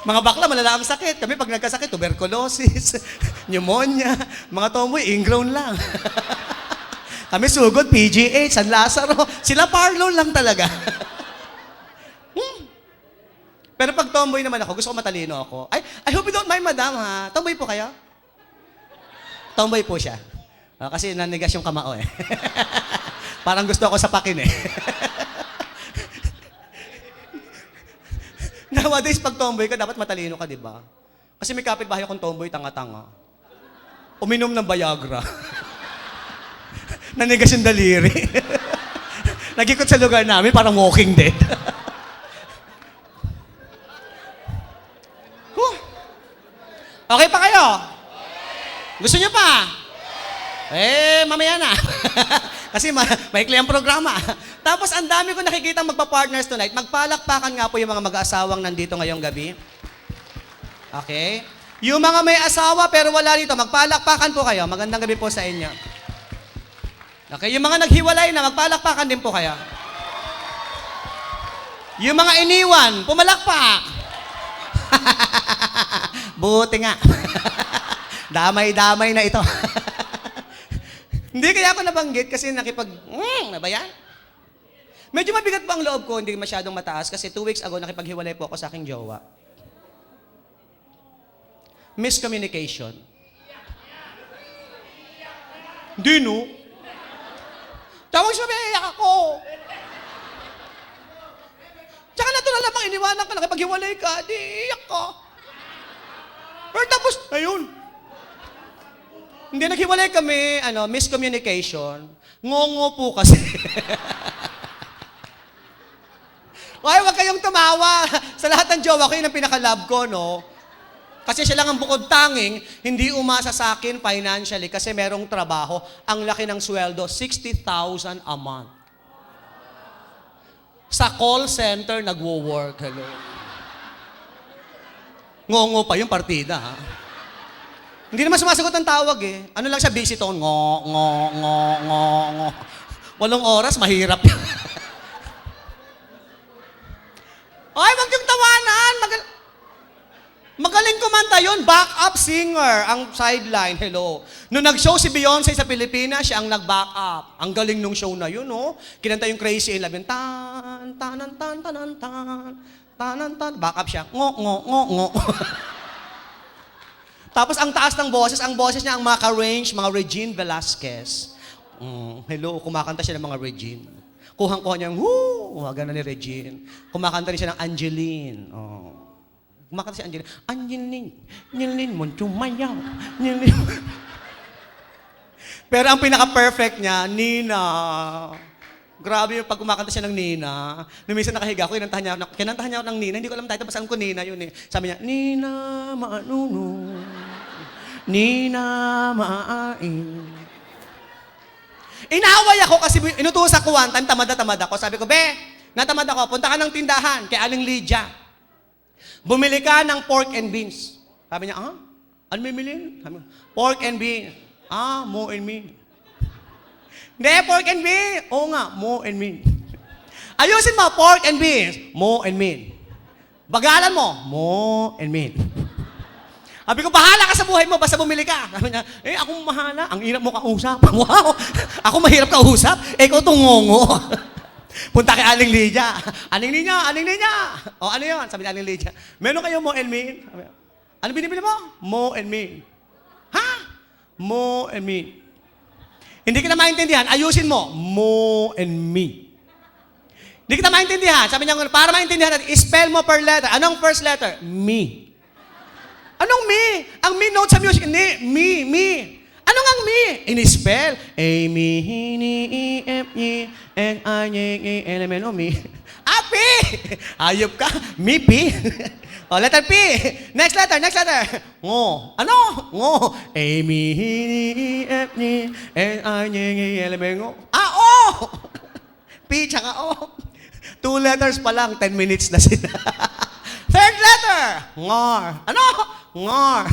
Mga bakla, malala ang sakit. Kami pag nagkasakit, tuberculosis, pneumonia, mga tomboy, ingrown lang. Kami sugod, PGH, San Lazaro. Sila parlor lang talaga. Pero pag tomboy naman ako, gusto ko matalino ako. I hope you don't mind, madam, ha? Tomboy po kayo? Tomboy po siya. Kasi nanigas yung kamao, eh. Parang gusto ako sapakin, eh. Nowadays, pag tomboy ka, dapat matalino ka, di ba? Kasi may kapitbahay akong tomboy, tanga-tanga. Uminom ng Viagra. Nanigas yung daliri. Nag-ikot sa lugar namin, parang Walking Dead. Okay pa kayo? Gusto niyo pa? Mamaya na. Kasi maikli ang programa. Tapos ang dami ko nakikita magpa-partners tonight. Magpalakpakan nga po yung mga mag-aasawang nandito ngayong gabi. Okay? Yung mga may asawa pero wala dito, magpalakpakan po kayo. Magandang gabi po sa inyo. Okay? Yung mga naghiwalay na, magpalakpakan din po kayo. Yung mga iniwan, pumalakpak. Buti nga. Damay-damay na ito. Hindi kaya ako nabanggit kasi na ba yan? Medyo mabigat po ang loob ko, hindi masyadong mataas kasi 2 weeks ago nakipaghiwalay po ako sa aking jowa. Miscommunication. Hindi, no? Tawag siya, iyak ako. Tsaka natural lamang iniwanan ka, nakipaghiwalay ka, di iyak ka. Pero tapos, ayun. Hindi, naghiwalay kami, miscommunication. Ngongo po kasi. Ay, wag kayong tumawa. Sa lahat ng jowa ko, yun ang pinaka-love ko, no? Kasi siya lang ang bukod tanging, hindi umasa sa akin financially kasi merong trabaho. Ang laki ng sweldo, 60,000 a month. Sa call center, nagwo-work. Hello. Ngongo pa yung partida, ha? Hindi naman sumasagot ang tawag, eh. Ano lang siya, busy tone. Ngo. 8 oras, mahirap yan. Ay, wag yung tawanan. Magaling kumanta yun. Backup singer, ang sideline. Hello. Nung nag-show si Beyonce sa Pilipinas, siya ang nag-back up. Ang galing nung show na yun, no? Kinanta yung Crazy in Love. Yung tan, tanan, tan, tanan, tan, tanan, tan. Back up siya. Ngo. Tapos ang taas ng boses, ang boses niya ang maka-range, mga Regine Velasquez. Hello, kumakanta siya ng mga Regine. Kuhang-kuha niya yung, woo! Gano'n ni Regine. Kumakanta rin siya ng Angeline. Oh. Kumakanta si Angeline. Angeline, Montumayaw. Pero ang pinaka-perfect niya, Nina. Grabe yung pag kumakanta siya ng Nina. Nung minsan nakahiga ko, kinantahan niya ako ng Nina. Hindi ko alam title, basta alam ko Nina yun eh. Sabi niya, Nina, maanuno. Nina, maain. Inaway ako kasi inutusan ko one time, tamad ako. Sabi ko, natamad ako, punta ka ng tindahan kay Aling Lydia. Bumili ka ng pork and beans. Sabi niya, ano bibili? Pork and beans. Mo and me. Hindi, pork and beans. Oo nga, mo and me. Ayusin mo, pork and beans. Mo and me. Bagalan mo, mo and me. Sabi ko, bahala ka sa buhay mo, basta bumili ka. Sabi niya, akong mahala. Ang hirap mo kausap. Wow! Ako mahirap kausap? Ikaw itong ngongo. Punta kay Aling Lydia. Aling Lydia! O, ano yun? Sabi ni Aling Lydia, meron kayo mo and me? Sabi niya, ano binibili mo? Mo and me. Ha? Mo and me. Hindi kita maintindihan, ayusin mo. Mo and me. Hindi kita maintindihan. Sabi niya, para maintindihan natin, spell mo per letter. Anong first letter? Me. Anong me? Ang me note sa music, me. Anong ang me? In-spell. A, me, ni, e, f, e, n, i, e, element, o, me. P! Ayop ka. Me, P. O, letter P. Next letter. Ngo. Ano? Ngo. A, me, ni, e, f, e, n, i, e, element, o. O! P, tsaka O. 2 letters pa lang, 10 minutes na sila. Third letter. Ngar. Ano? Ngar.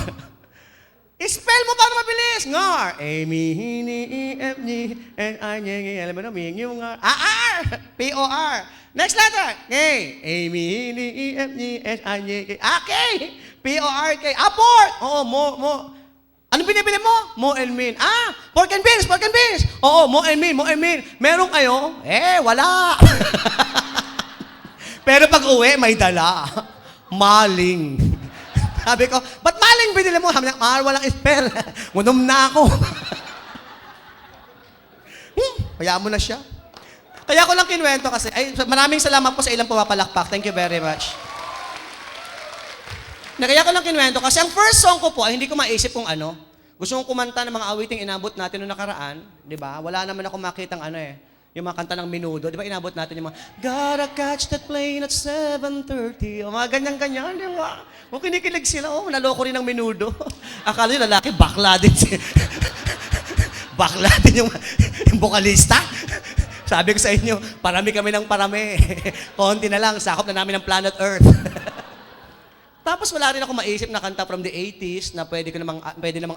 Spell mo para mabilis. Ngar. A, me, ni, e, f, g, n, i, e, alam mo na, me, yung ngar. R. P-O-R. Next letter. K. A, me, ni, e, f, g, n, i, e, K. P-O-R-K. Pork. Oo, mo. Anong binibili mo? Mo and mean. Pork and beans. Oo, mo and mean. Meron kayo? Wala. Pero pag uwi, may dala. Maling. Sabi ko, ba't maling binili mo? Sabi niya, walang spell. Gunom na ako. Kaya mo na siya. Kaya ko lang kinwento kasi, maraming salamat po sa ilang pumapalakpak. Thank you very much. Kaya ko lang kinwento kasi ang first song ko po, ay hindi ko maisip kung ano. Gusto kong kumanta ng mga awiting inabot natin noong nakaraan. Di ba? Wala naman ako makitang yung mga kanta ng Menudo, di ba inabot natin yung mga, gotta catch that plane at 7:30. O mga ganyan-ganyan, di ba? Kung kinikilig sila, naloko rin ng Menudo. Akala nyo lalaki, bakla din bakla din yung bokalista. Sabi ko sa inyo, parami kami ng parami. Konti na lang, sakop na namin ng planet Earth. Tapos wala rin ako maisip na kanta from the 80s na pwede namang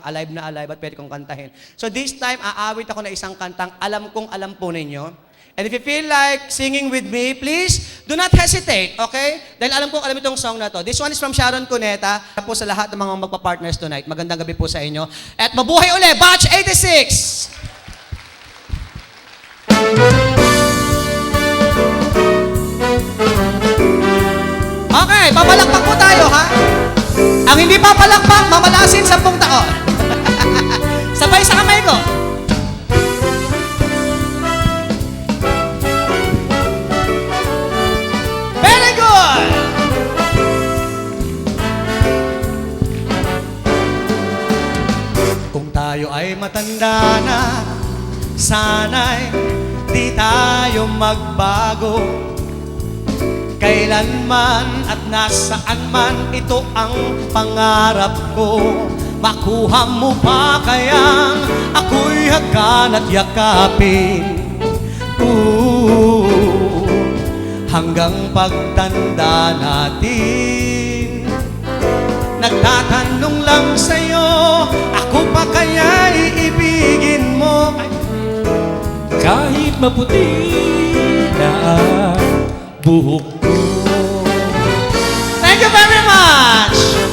alive na alive at pwede kong kantahin. So this time, aawit ako na isang kantang alam po ninyo. And if you feel like singing with me, please do not hesitate, okay? Dahil alam itong song na to. This one is from Sharon Cuneta. Po sa lahat ng mga magpa-partners tonight. Magandang gabi po sa inyo. At mabuhay uli, Batch 86! Okay, papalakpak po tayo, ha? Ang hindi papalakpak, mamalasin 10 taon. Sabay sa kamay ko. Very good! Kung tayo ay matanda na, sana'y di tayo magbago. Kailanman at nasaan man, ito ang pangarap ko. Makuha mo pa kayang ako'y hagan at yakapin. hanggang pagtanda natin. Nagtatanong lang sa'yo, ako pa kaya iibigin mo? Kahit maputi na ang buhok ko. Thank you very much!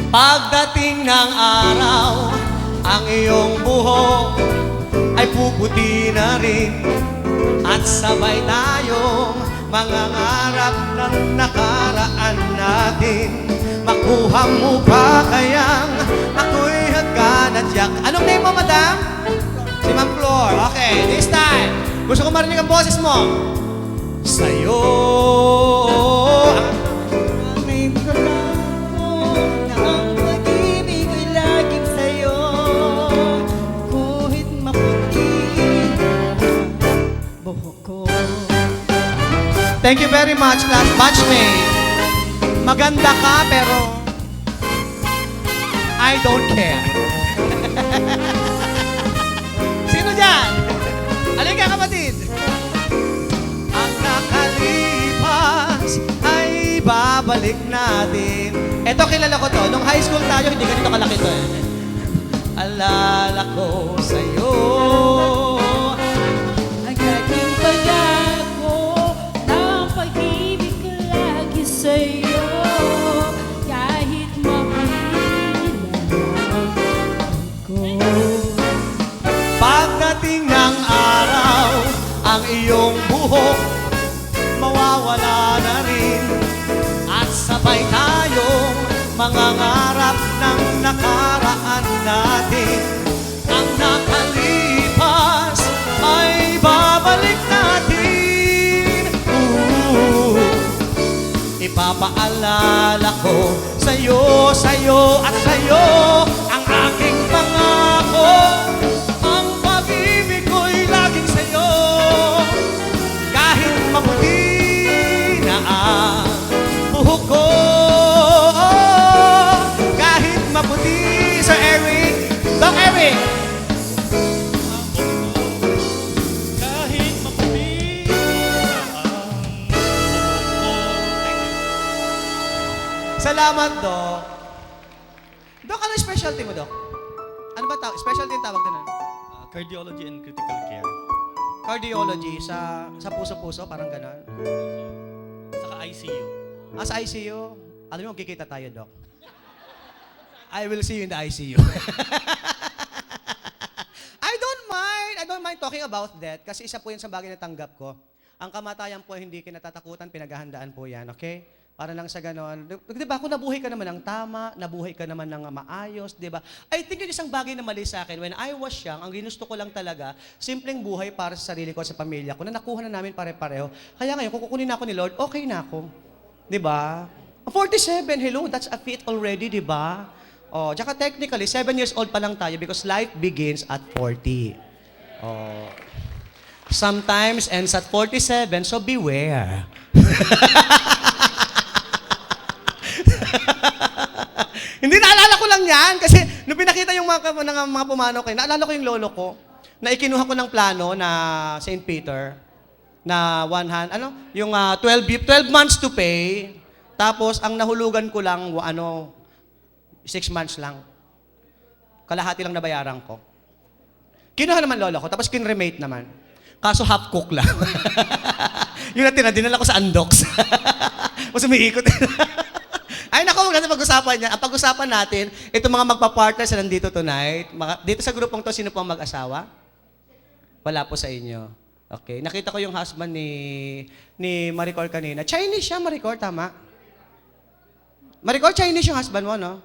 Pagdating ng araw, ang iyong buhok ay puputi na rin. At sabay tayong mangangarap ng nakaraan natin. Makuha mo pa kayang ako'y hagkanadyak. Anong name mo, madam? Si Ma'am Flor. Okay, this time. Gusto ko marinig ang boses mo. Sa'yo ang name ko lang na ang pag-ibig ay laging sa'yo. Kahit maputi buhok ko. Thank you very much, class batchmate. Maganda ka, pero I don't care. Sino dyan? Halika, kapatid. Ang nakalipas ay babalik natin. Eto, kilala ko to. Nung high school tayo, hindi ganito kalaki to eh. Alala ko sa'yo. Ang aking pag-ako ng pag-ibig ko lagi sa'yo. Kahit Pagdating ng araw, ang iyong buhok mawawala na rin. At sabay tayong mangangarap ng nakaraan natin. Ang nakalipas ay babalik natin. Ipapaalala ko sa'yo, sa'yo at sa'yo ang aking pangako. Ang pag-ibig ko'y laging sa'yo. Kahit maputi na ang buhok ko. Kahit maputi, Sir Eric. Doc Eric. Kahit maputi ang buhok ko. Thank you. Salamat, Doc. Doc, ano yung specialty mo, Doc? Ano ba specialty yung tawag doon? Cardiology and critical care. Cardiology sa puso-puso, parang gano'n. Saka ICU. Sa ICU, alam mo, magkikita tayo, Doc. I will see you in the ICU. I don't mind talking about that kasi isa po yan sa bagay na tanggap ko. Ang kamatayan po hindi kinatatakutan, pinaghahandaan po yan, okay? Para lang sa ganon. Di ba, kung nabuhay ka naman ng tama, nabuhay ka naman ng maayos, di ba? I think yun isang bagay na mali sa akin. When I was young, ang ginusto ko lang talaga, simpleng buhay para sa sarili ko at sa pamilya ko, na nakuha na namin pare-pareho. Kaya ngayon, kung kukunin ako ni Lord, okay na ako. Di ba? 47, hello, that's a feat already, di ba? Oh, tsaka technically, 7 years old pa lang tayo because life begins at 40. Oh. Sometimes ends at 47, so beware. Hindi, naalala ko lang yan. Kasi nung pinakita yung mga pumanaw kayo, naalala ko yung lolo ko, na ikinuha ko ng plano na St. Peter, na 12 months to pay, tapos ang nahulugan ko lang, 6 months lang. Kalahati lang nabayaran ko. Kinuha naman lolo ko, tapos kinremate naman. Kaso half cook lang. Yung natira, dinala ko sa Andox. Mas umiikot. Ay, naku, huwag natin pag-usapan niya. Ang pag-usapan natin, itong mga magpa-partners na nandito tonight. Dito sa grupong to, sino po ang mag-asawa? Wala po sa inyo. Okay. Nakita ko yung husband ni Maricor kanina. Chinese siya, Maricor, tama? Maricor, Chinese yung husband mo, no?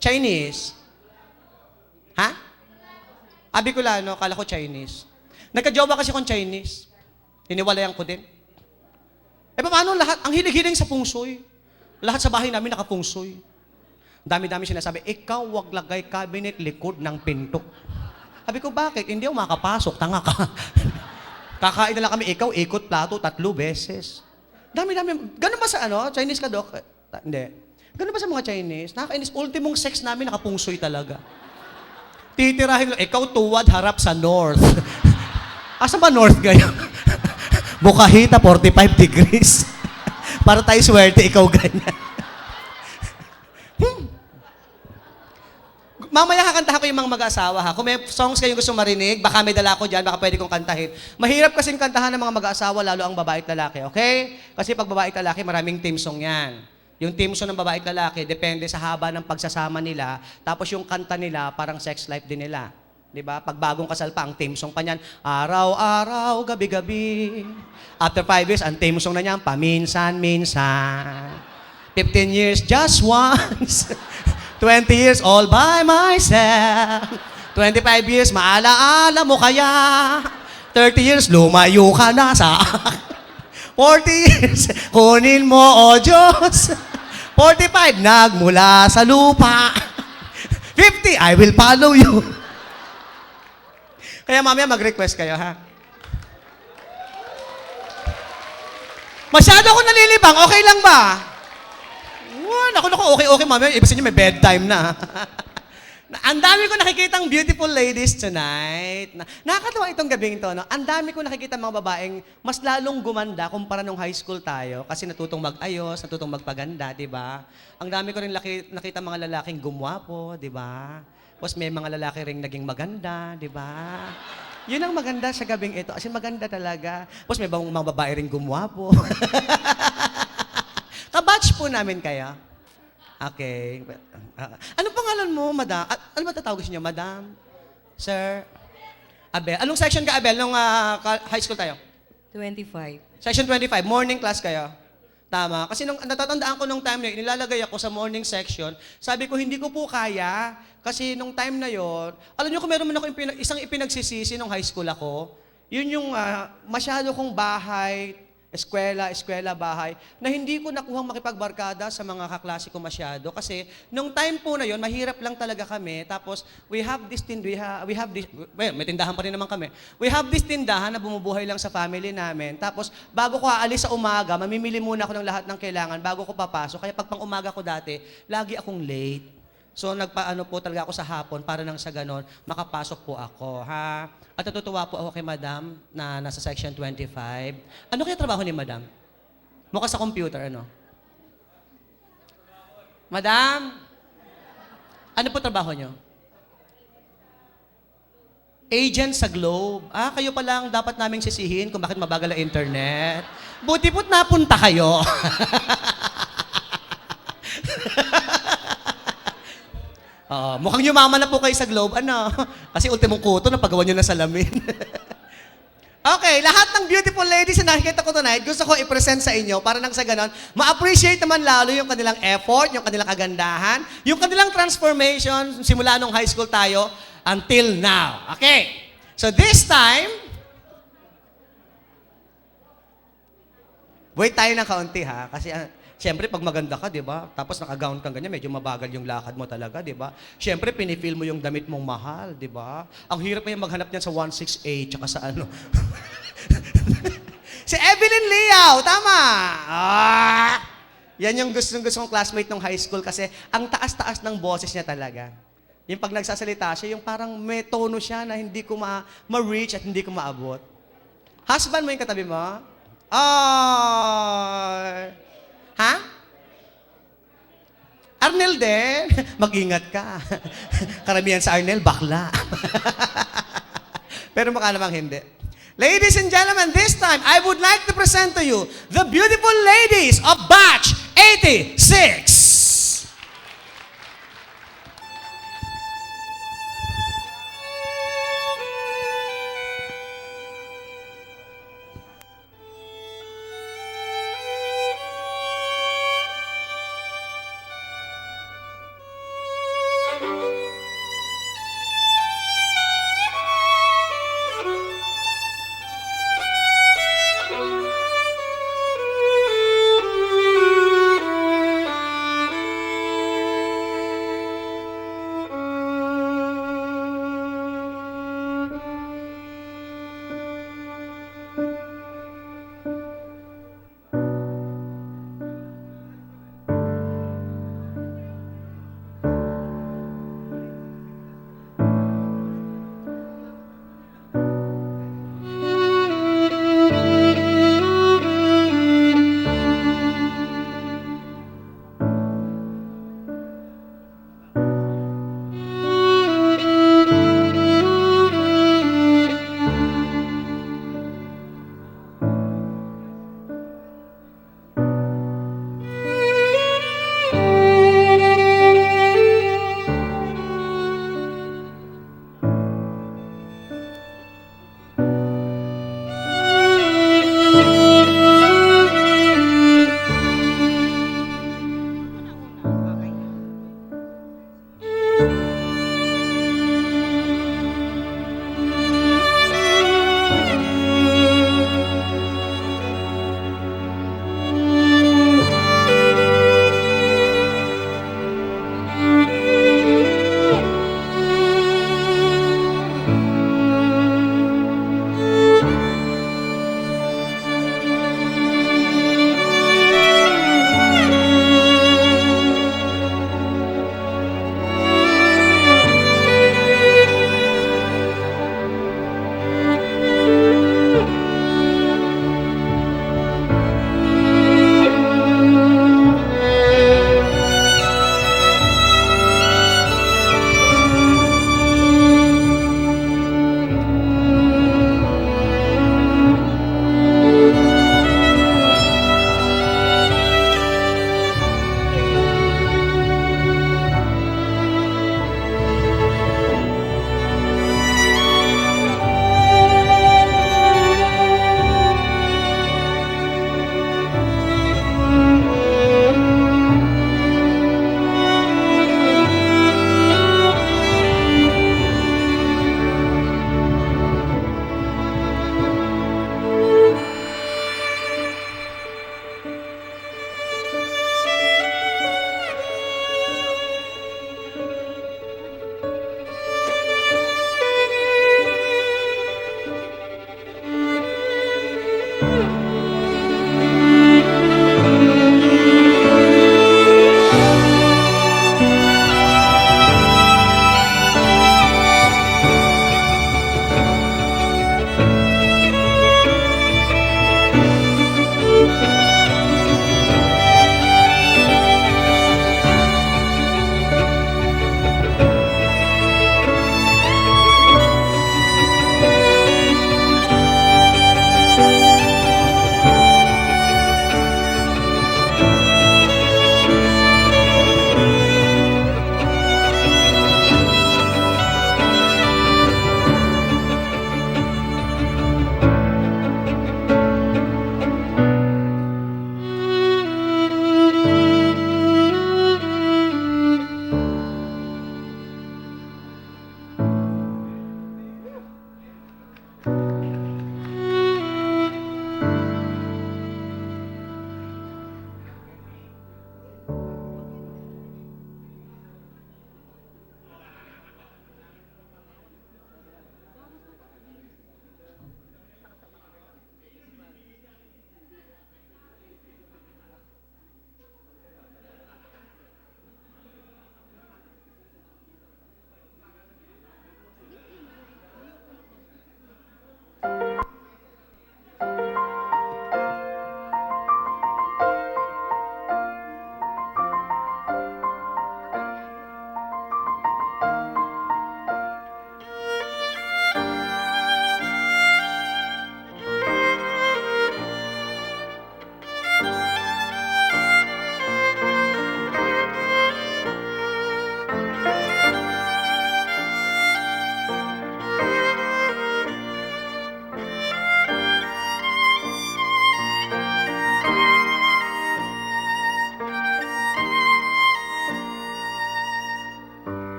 Chinese? Ha? Bicolano, kala ko Chinese. Nagka-jowa kasi akong Chinese. Hiniwalayan ko din. Paano lahat? Ang hilig-hiling sa pungsoy. Lahat sa bahay namin nakapungsoy. Dami-dami sinasabi, ikaw wag lagay cabinet likod ng pinto. Sabi ko, bakit? Hindi ako makapasok, tanga ka. Kakain na lang kami, ikaw ikot plato 3 beses. Dami-dami. Ganun ba sa Chinese ka, Doc? Hindi. Ganun ba sa mga Chinese? Nakakainis. Ultimong sex namin, nakapungsoy talaga. Titirahin lang, ikaw tuwad harap sa north. Asa ba north kayo? Bukahita, 45 degrees. Para tayo swerte, ikaw ganyan. Mamaya kakanta ko yung mga mag-aasawa ha. Kung may songs kayong gusto marinig, baka may dala ko dyan, baka pwede kong kantahin. Mahirap kasing kantahan ng mga mag-aasawa, lalo ang babae at lalaki, okay? Kasi pag babae at lalaki, maraming team song yan. Yung team song ng babae at lalaki, depende sa haba ng pagsasama nila. Tapos yung kanta nila, parang sex life din nila. Di ba? Pag bagong kasal pa, ang team song pa niyan, araw-araw, gabi-gabi. After 5 years, ang team song na niyan, paminsan-minsan. 15 years, just once. 20 years, all by myself. 25 years, maalaala mo kaya. 30 years, lumayo ka na sa 40 years, kunin mo, O Diyos. 45, nagmula sa lupa. 50, I will follow you. Kaya mamaya mag-request kayo, ha? Masyado akong nalilibang, okay lang ba? Naku, okay, mami. Ibig sabihin may bedtime na. Ang dami ko nakikitang beautiful ladies tonight. Nakakatawa itong gabing ito, no? Ang dami ko nakikita mga babaeng mas lalong gumanda kumpara nung high school tayo kasi natutong mag-ayos, natutong magpaganda, di ba? Ang dami ko rin nakita mga lalaking gumwapo, di ba? Tapos may mga lalaki rin naging maganda, di ba? Yun ang maganda sa gabing ito. Kasi maganda talaga. Tapos may mga babae rin gumwapo. Kabatch po namin kaya. Okay. Ano pangalan mo, madam? Ano ba tatawag niyo, madam? Sir? Abel? Anong section ka, Abel, nung high school tayo? 25. Section 25, morning class kayo. Tama. Kasi nung natatandaan ko nung time na yun, nilalagay ako sa morning section, sabi ko, hindi ko po kaya. Kasi nung time na yon, alam niyo kung meron man ako isang ipinagsisisi nung high school ako, yun yung masyado kong bahay, eskwela, bahay, na hindi ko nakuhang makipagbarkada sa mga kaklase ko masyado. Kasi, nung time po na yon, mahirap lang talaga kami. Tapos, we have this, well, may tindahan pa rin naman kami. We have this tindahan na bumubuhay lang sa family namin. Tapos, bago ko aalis sa umaga, mamimili muna ako ng lahat ng kailangan bago ko papasok. Kaya pag pang umaga ko dati, lagi akong late. So, nagpaano po talaga ako sa hapon para nang sa ganon, makapasok po ako, ha? At natutuwa po ako kay Madam na nasa section 25. Ano kaya trabaho ni Madam? Mukha sa computer, ano? Madam? Ano po trabaho nyo? Agent sa Globe. Kayo pa lang dapat naming sisihin kung bakit mabagal ang internet. Buti po't napunta kayo. Mukhang yumaman na po kayo sa Globe, ano? Kasi ultimong kuto, napagawa nyo na salamin. Okay, lahat ng beautiful ladies na nakikita ko tonight, gusto ko i-present sa inyo para nang sa ganon, ma-appreciate naman lalo yung kanilang effort, yung kanilang kagandahan, yung kanilang transformation simula nung high school tayo until now. Okay, so this time, wait tayo ng kaunti ha, kasi siyempre, pag maganda ka, di ba? Tapos naka-gown kang ganyan, medyo mabagal yung lakad mo talaga, di ba? Siyempre, pinifeel mo yung damit mong mahal, di ba? Ang hirap na yung maghanap niyan sa 168, tsaka sa ano. Si Evelyn Liao, tama! Yan yung gusto kong classmate ng high school kasi ang taas-taas ng boses niya talaga. Yung pag nagsasalita siya, yung parang may tono siya na hindi ko ma-reach at hindi ko maabot. Husband mo yung katabi mo? Ha? Arnel din? Mag-ingat ka. Karamihan sa Arnel, bakla. Pero mukha namang hindi. Ladies and gentlemen, this time, I would like to present to you the beautiful ladies of Batch 86.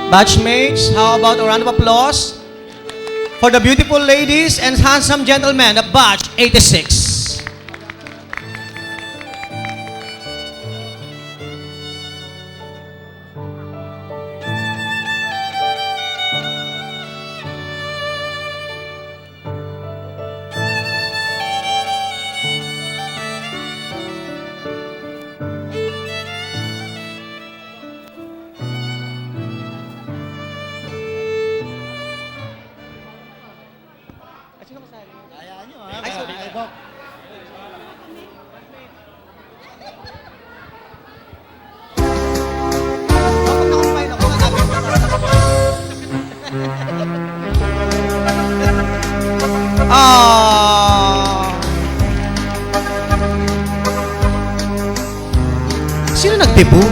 Batchmates, how about a round of applause for the beautiful ladies and handsome gentlemen of Batch 86. Ah. Sino nagtibo?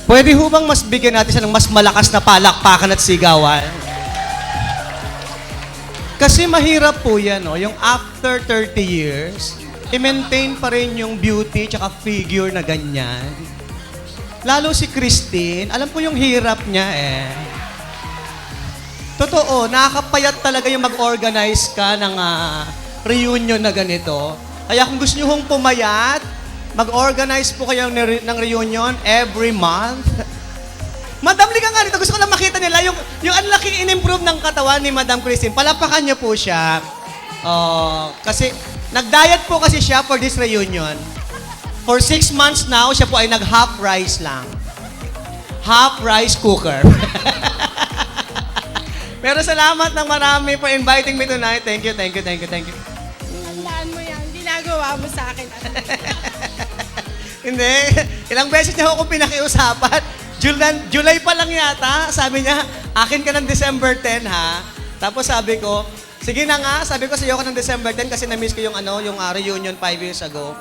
Pwede ho bang mas bigyan natin siya ng mas malakas na palakpakan at sigawan? Kasi mahirap po yan, no? Yung after 30 years, i-maintain pa rin yung beauty tsaka figure na ganyan. Lalo si Christine, alam ko yung hirap niya eh. Totoo, nakakapayat talaga yung mag-organize ka ng reunion na ganito. Kaya kung gusto nyo hong pumayat, mag-organize po kayo ng reunion every month. Madam, lika nga dito. Gusto ko lang makita nila yung ang laki in-improve ng katawan ni Madam Christine. Palapakan niyo po siya. Kasi nag-diet po kasi siya for this reunion. For 6 months now, siya po ay nag-half rice lang. Half rice cooker. Pero salamat ng marami for inviting me tonight. Thank you, thank you, thank you, thank you. Tandaan mo yan, ginagawa mo sa akin. Hindi. Ilang beses niya ako pinakiusapan. July pa lang yata, sabi niya, akin ka ng December 10 ha. Tapos sabi ko, sige na nga, sabi ko sa'yo ko ng December 10 kasi na-miss ko yung reunion 5 years ago.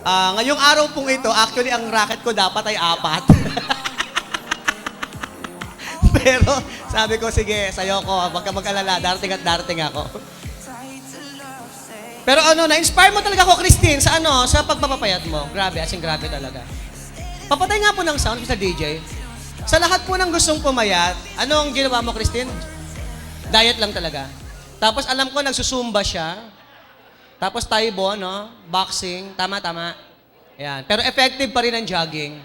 Ngayong araw pong ito, actually ang racket ko dapat ay 4. Pero sabi ko, sige, sa'yo ko, wag ka mag-alala, darating at darating ako. Pero na-inspire mo talaga ako, Christine, sa sa pagpapapayat mo. Grabe, as in grabe talaga. Papatay nga po ng sound, Mr. DJ. Sa lahat po ng gustong pumayat, anong ginawa mo, Christine? Diet lang talaga. Tapos alam ko, nagsusumba siya. Tapos Taibo, boxing, tama. Yan. Pero effective pa rin ang jogging.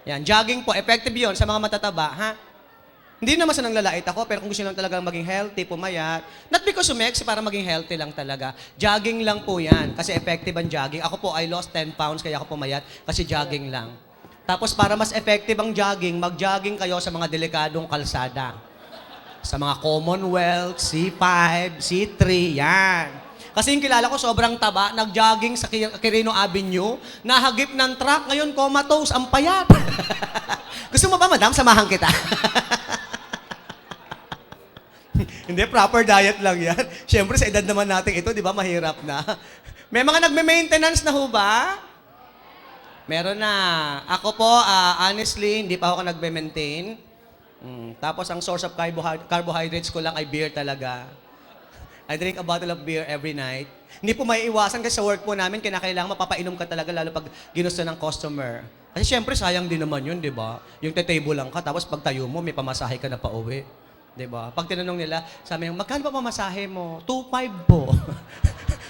Yan, jogging po, effective yon sa mga matataba, ha? Hindi naman sa nanglalait ako, pero kung gusto nyo lang talagang maging healthy, pumayat, not because sumex, para maging healthy lang talaga. Jogging lang po yan, kasi effective ang jogging. Ako po, I lost 10 pounds, kaya ako pumayat, kasi jogging lang. Tapos para mas effective ang jogging, mag-jogging kayo sa mga delikadong kalsada. Sa mga Commonwealth, C5, C3, yan. Kasi yung kilala ko, sobrang taba, nag-jogging sa Quirino Avenue, nahagip ng truck, ngayon comatose, ang payat. Gusto mo ba, madam, samahan kita? Hindi, proper diet lang yan. Siyempre, sa edad naman natin ito, di ba, mahirap na. May mga nagme-maintenance na ho ba? Meron na. Ako po, honestly, hindi pa ako nagme-maintain. Tapos, ang source of carbohydrates ko lang ay beer talaga. I drink a bottle of beer every night. Hindi po maiiwasan kasi sa work po namin, kinakailangan mapapainom ka talaga, lalo pag ginusto ng customer. Kasi siyempre, sayang din naman yun, di ba? Yung te-table lang ka, tapos pag tayo mo, may pamasahe ka na pa uwi. Diba? Pag tinanong nila, sabi niya, magkano pa pamasahe mo? 2.5 po.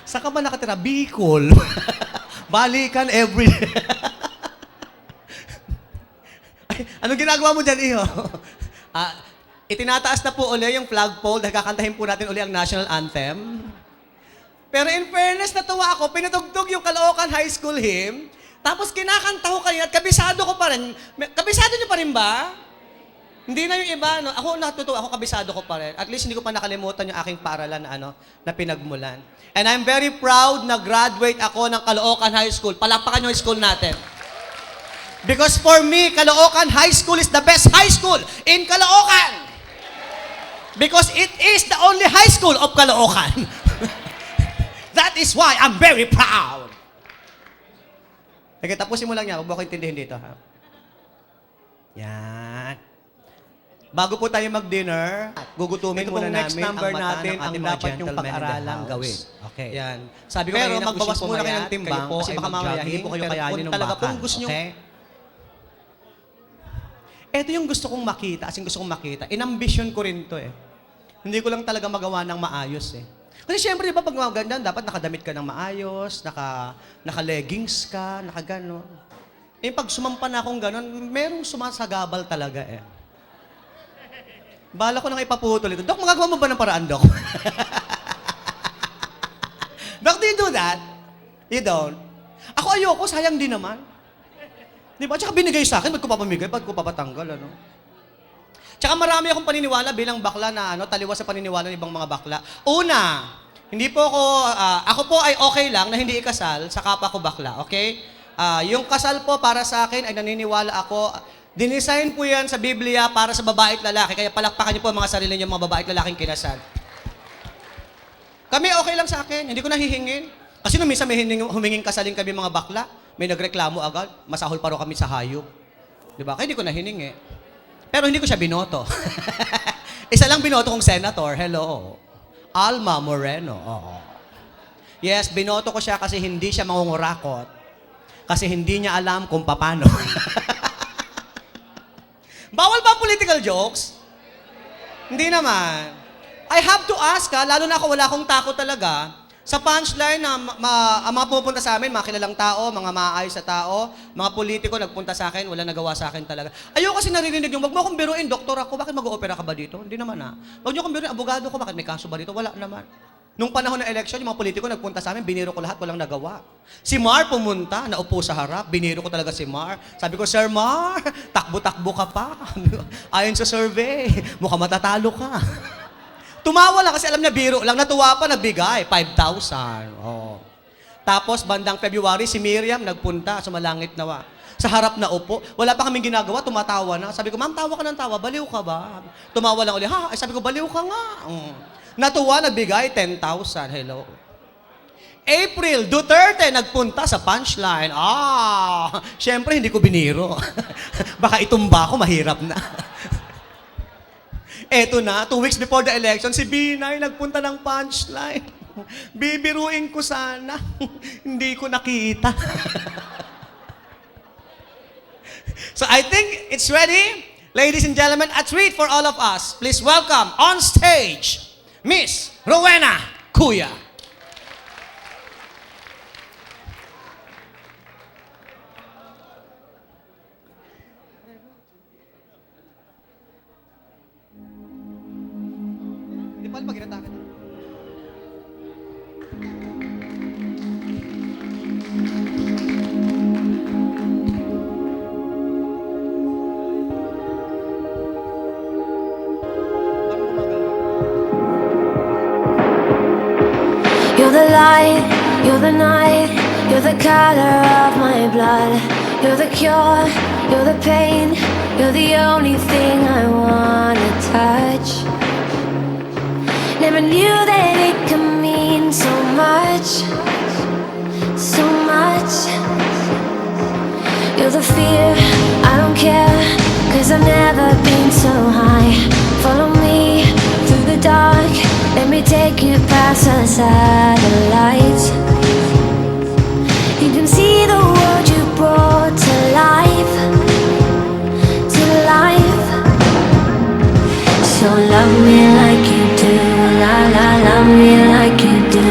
Saan ka ba nakatira? Bicol. Balikan every day. Ay, anong ginagawa mo dyan, Iho? Itinataas na po uli yung flagpole dahil kakantahin po natin uli ang national anthem. Pero in fairness, natuwa ako, pinatugtog yung Caloocan High School hymn, tapos kinakanta ko kanina at kabisado ko pa rin. Kabisado niyo pa rin ba? Hindi na yung iba, Ako natutuwa, ako kabisado ko pa rin. At least hindi ko pa nakalimutan yung aking paaralan na pinagmulan. And I'm very proud na graduate ako ng Caloocan High School. Palakpakan yung high school natin. Because for me, Caloocan High School is the best high school in Caloocan. Because it is the only high school of Caloocan. That is why I'm very proud. Okay, tapusin mo lang yan. Huwag mo ko intindihin dito, ha? Yan. Bago po tayo mag-dinner, gugutumin muna namin number natin ang dapat yung pag-aralang gawin. Okay. Yan. Sabi ko pero magbawas muna kayo ng timbang kasi baka mamaya hindi po kayo kayanin ng talaga pong gusto nyo. Okay? Ito yung gusto kong makita, as in gusto kong makita. In-ambition ko rin to eh. Hindi ko lang talaga magawa ng maayos eh. Kasi syempre, di ba, pag maganda, dapat nakadamit ka ng maayos, naka-leggings ka, naka-ganon. Eh, pag sumampa na akong ganon, merong sumasagabal talaga eh. Bala ko nang ipaputol ito. Dok, magagawa mo ba ng paraan, Dok? Dok, do you do that? You don't? Ako ayoko, sayang din naman. Di ba? Tsaka binigay sa akin, ba't ko papamigay? Ba't ko papatanggal, ano? Tsaka marami akong paniniwala bilang bakla na taliwas sa paniniwala ng ibang mga bakla. Una, hindi po ako po ay okay lang na hindi ikasal sa kapwa ko bakla, okay? Yung kasal po para sa akin ay naniniwala ako, dinisign po yan sa Biblia para sa babae at lalaki, kaya palakpakan niyo po ang mga sarili niyo, mga babae at lalaking kinasal. Kami okay lang sa akin, hindi ko nahihingin. Kasi nung minsan may huminging kasalin kami mga bakla, may nagreklamo agad, masahol pa rin kami sa hayop. Diba? Kaya hindi ko nahiningi. Pero hindi ko siya binoto. Isa lang binoto kong senator. Hello. Alma Moreno. Oo. Yes, binoto ko siya kasi hindi siya mangungurakot. Kasi hindi niya alam kung paano. Bawal ba political jokes? Hindi naman. I have to ask lalo na ako wala akong takot talaga. Sa punchline na ang mga pupunta sa amin, mga kilalang tao, mga maayos sa tao, mga politiko nagpunta sa akin, wala nagawa sa akin talaga. Ayoko kasi naririnig yung, wag mo akong biruin, doktor ako, bakit mag-oopera ka ba dito? Hindi naman Wag niyo akong biruin, abogado ko, bakit may kaso ba dito? Wala naman. Nung panahon ng election, yung mga politiko nagpunta sa amin, biniro ko lahat, walang nagawa. Si Mar pumunta, naupo sa harap, biniro ko talaga si Mar. Sabi ko, Sir Mar, takbo-takbo ka pa. Ayon sa survey, mukhang matatalo ka. Tumawa lang kasi alam niya biro lang. Natuwa pa, nagbigay. 5,000. Oh. Tapos, bandang February, si Miriam nagpunta, sumalangit nawa. Sa harap na upo. Wala pa kaming ginagawa, tumatawa na. Sabi ko, ma'am, tawa ka ng tawa. Baliw ka ba? Tumawa lang ulit. Ha? Sabi ko, baliw ka nga. Natuwa, nagbigay, 10,000. Hello. April, Duterte, nagpunta sa punchline. Syempre, hindi ko biniro. Baka itumba ko, mahirap na. Eto na, 2 weeks before the election, si Binay nagpunta ng punchline. Bibiruin ko sana. Hindi ko nakita. So I think it's ready. Ladies and gentlemen, a treat for all of us. Please welcome on stage, Miss Rowena Kuya. Di pa pag-inata kita. You're the light, you're the night, you're the color of my blood. You're the cure, you're the pain, you're the only thing I wanna touch. Never knew that it could mean so much, so much. You're the fear, I don't care, 'cause I've never been so high. Follow me through the dark, let me take you past the satellites. You can see the world you brought to life, to life. So love me like you do, la la, love me like you do.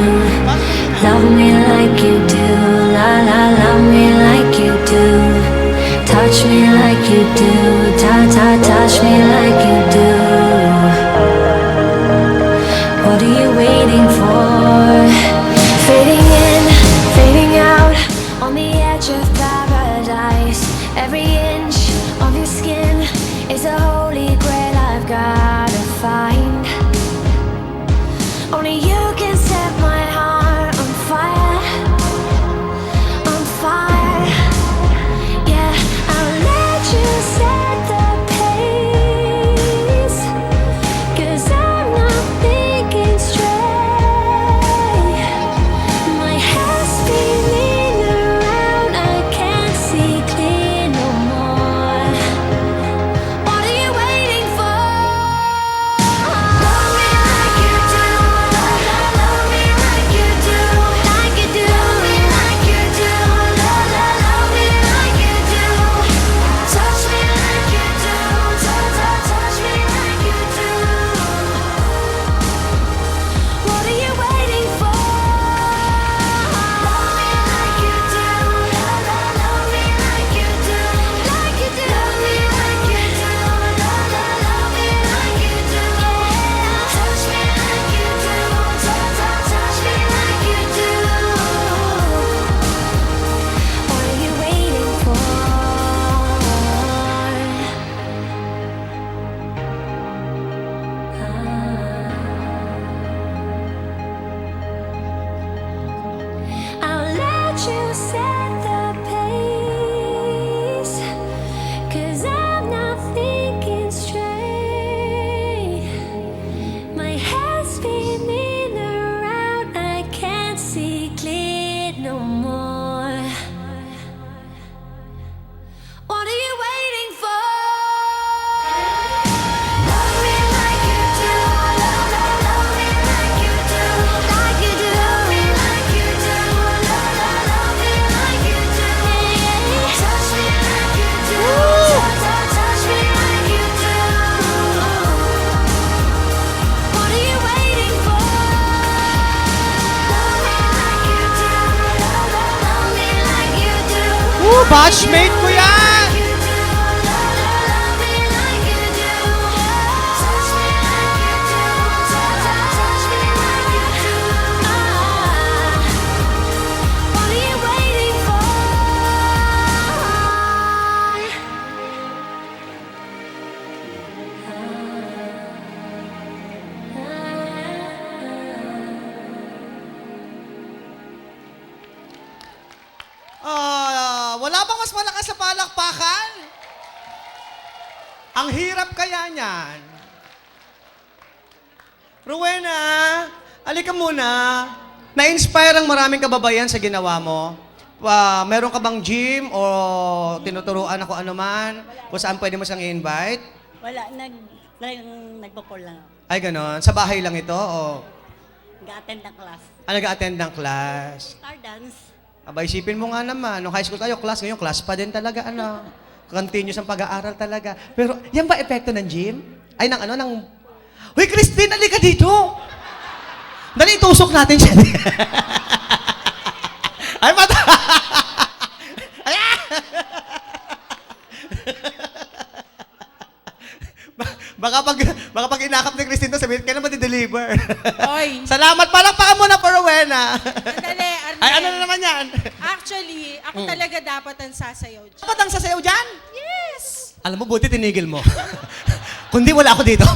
Love me like you do, la la, love me like you do. Touch me like you do, ta ta, touch me like you do. What are you waiting for? Fading in, fading out, on the edge of paradise. Every inch of your skin is a holy grail I've gotta find. Only you can set my heart on fire, on fire. Yeah, I'll let you set the pace, 'cause I'm not thinking straight. My head's spinning around, I can't see clear no more. What are you waiting for? Love me like you do, love me like you do, like you do. Love me like you do, love me like you do. Touch me like you do, touch me like you do. What are you waiting for? Love me like you do, love me like you do, like you do. Love me like you do, love me like you do. Touch me like you do, touch me like you do. What are you waiting for? I'll let you set the pace, 'cause I'm not thinking straight. My head's spinning around, I can't see clear no more. What are you waiting for? Love me like you do, love me like you do, like you do. Love me like you do, love me like you do. Touch me like you do, touch me like you do. What are you waiting for? Love me like you do, love me like you do. Batchmate ko yan! Love me like you do. Touch me like you do. Touch me like you do. What are you waiting for? Wala bang mas malakas sa Ang hirap kaya niyan. Rowena, alika muna. Na-inspire ang maraming kababayan sa ginawa mo. Meron ka bang gym o tinuturuan ako anuman kung saan pwede mo siyang i-invite? Wala, nagpo-call lang ako. Ay, ganon. Sa bahay lang ito o Nag-attend ng class. nag-attend ng class? Star dance. Aba, isipin mo nga naman. Nung high school tayo, class. Ngayon, class pa din talaga. Continuous ang pag-aaral talaga. Pero, yan ba epekto ng gym? Ay, ng... Uy, Christine, alika dito! Dali, itusok natin siya. Ay, mata! Baka pag inakap ni Christine to, sabihin, kailan mo di-deliver? Oy. Salamat, palakpakan muna for Rowena. Sandali, Arnel. Ay, ano na naman yan? Actually, ako talaga dapat ang sasayaw dyan. Dapat ang sasayaw dyan? Yes! Alam mo, buti tinigil mo. Kundi wala ako dito.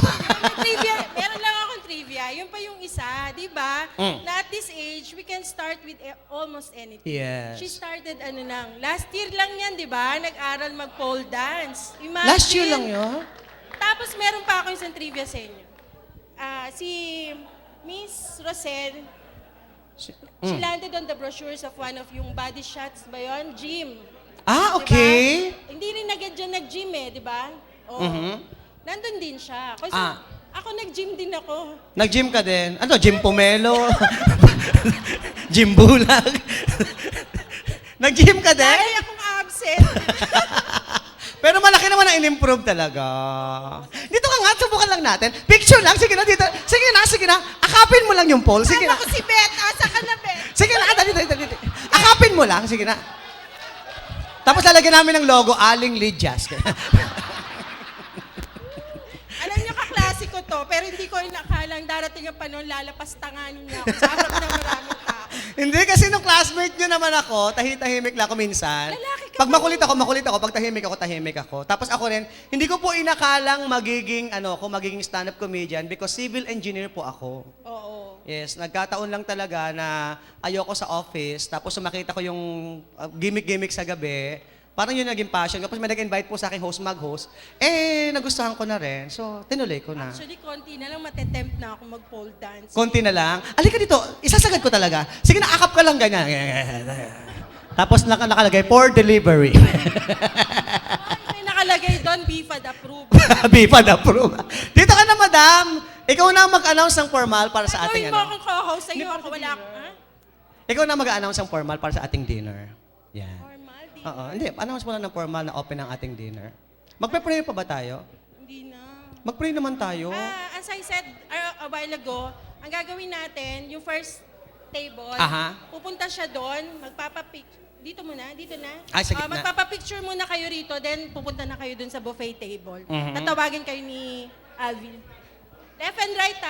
Trivia, meron lang akong trivia. Yun pa yung isa, di ba? Mm. Na at this age, we can start with almost anything. Yes. She started last year lang yan, di ba? Nag-aral mag-pole dance. Imagine. Last year lang yun? Tapos meron pa ako isang trivia sa inyo. Si Miss Rosel, she landed on the brochures of one of yung body shots ba yun? Gym. Ah, Di okay. ba? Hindi rin agad dyan nag-gym eh, di ba? Oo. Nandun din siya. Kasi ako nag-gym din ako. Nag-gym ka din? Ano, gym pomelo? Gym bulag? Nag-gym ka din? Lagi akong absent. Pero malaki naman ang in-improve talaga. Dito ka nga, subukan lang natin. Picture lang, sige na dito. Sige na. Akapin mo lang yung pole. Sige na. Ako si Beth. Asa ka na, Beth? Sige na, dali. Akapin mo lang, sige na. Tapos lalagyan namin ng logo, Aling Lydias. Alam niyo, kaklase ko to, pero hindi ko inakalang darating ang panahon, lalapas tanganin niya ako sa harap ng maraming tao. Hindi, kasi nung classmate nyo naman ako, tahimik lang ako minsan. Lalaki ka Pag makulit ako. Pag tahimik ako. Tapos ako rin, hindi ko po inakalang magiging stand-up comedian because civil engineer po ako. Oo. Yes, nagkataon lang talaga na ayoko sa office, tapos makita ko yung gimmick-gimmick sa gabi. Parang yun naging passion. Tapos may nag-invite po sa akin mag-host. Nagustuhan ko na rin. So, tinuloy ko na. Actually, konti na lang matetempt na ako mag-pole dance. Konti na lang. Alika dito, isasagad ko talaga. Sige na, akap ka lang ganyan. Tapos nakalagay, for delivery. May nakalagay doon, BFAD approved. Bipad approve. Dito ka na, madam. Ikaw na mag-announce ng formal para sa ating Gawin mo akong co-host sa'yo. Ako wala ako. Ha? Ikaw na mag-announce ng formal para sa ating dinner. Yan. Formal? Di, Oo, hindi. Announce mo lang ng formal na open ang ating dinner. Magpe-pray pa ba tayo? hindi na. Mag-pray naman tayo. As I said a while ago, ang gagawin natin, yung first table, Aha. pupunta siya doon, magpapapicture. Dito na. Ay, sa gitna. Magpapapicture muna kayo rito, then pupunta na kayo doon sa buffet table. Tatawagin kayo ni Alvin. Left and right, ha?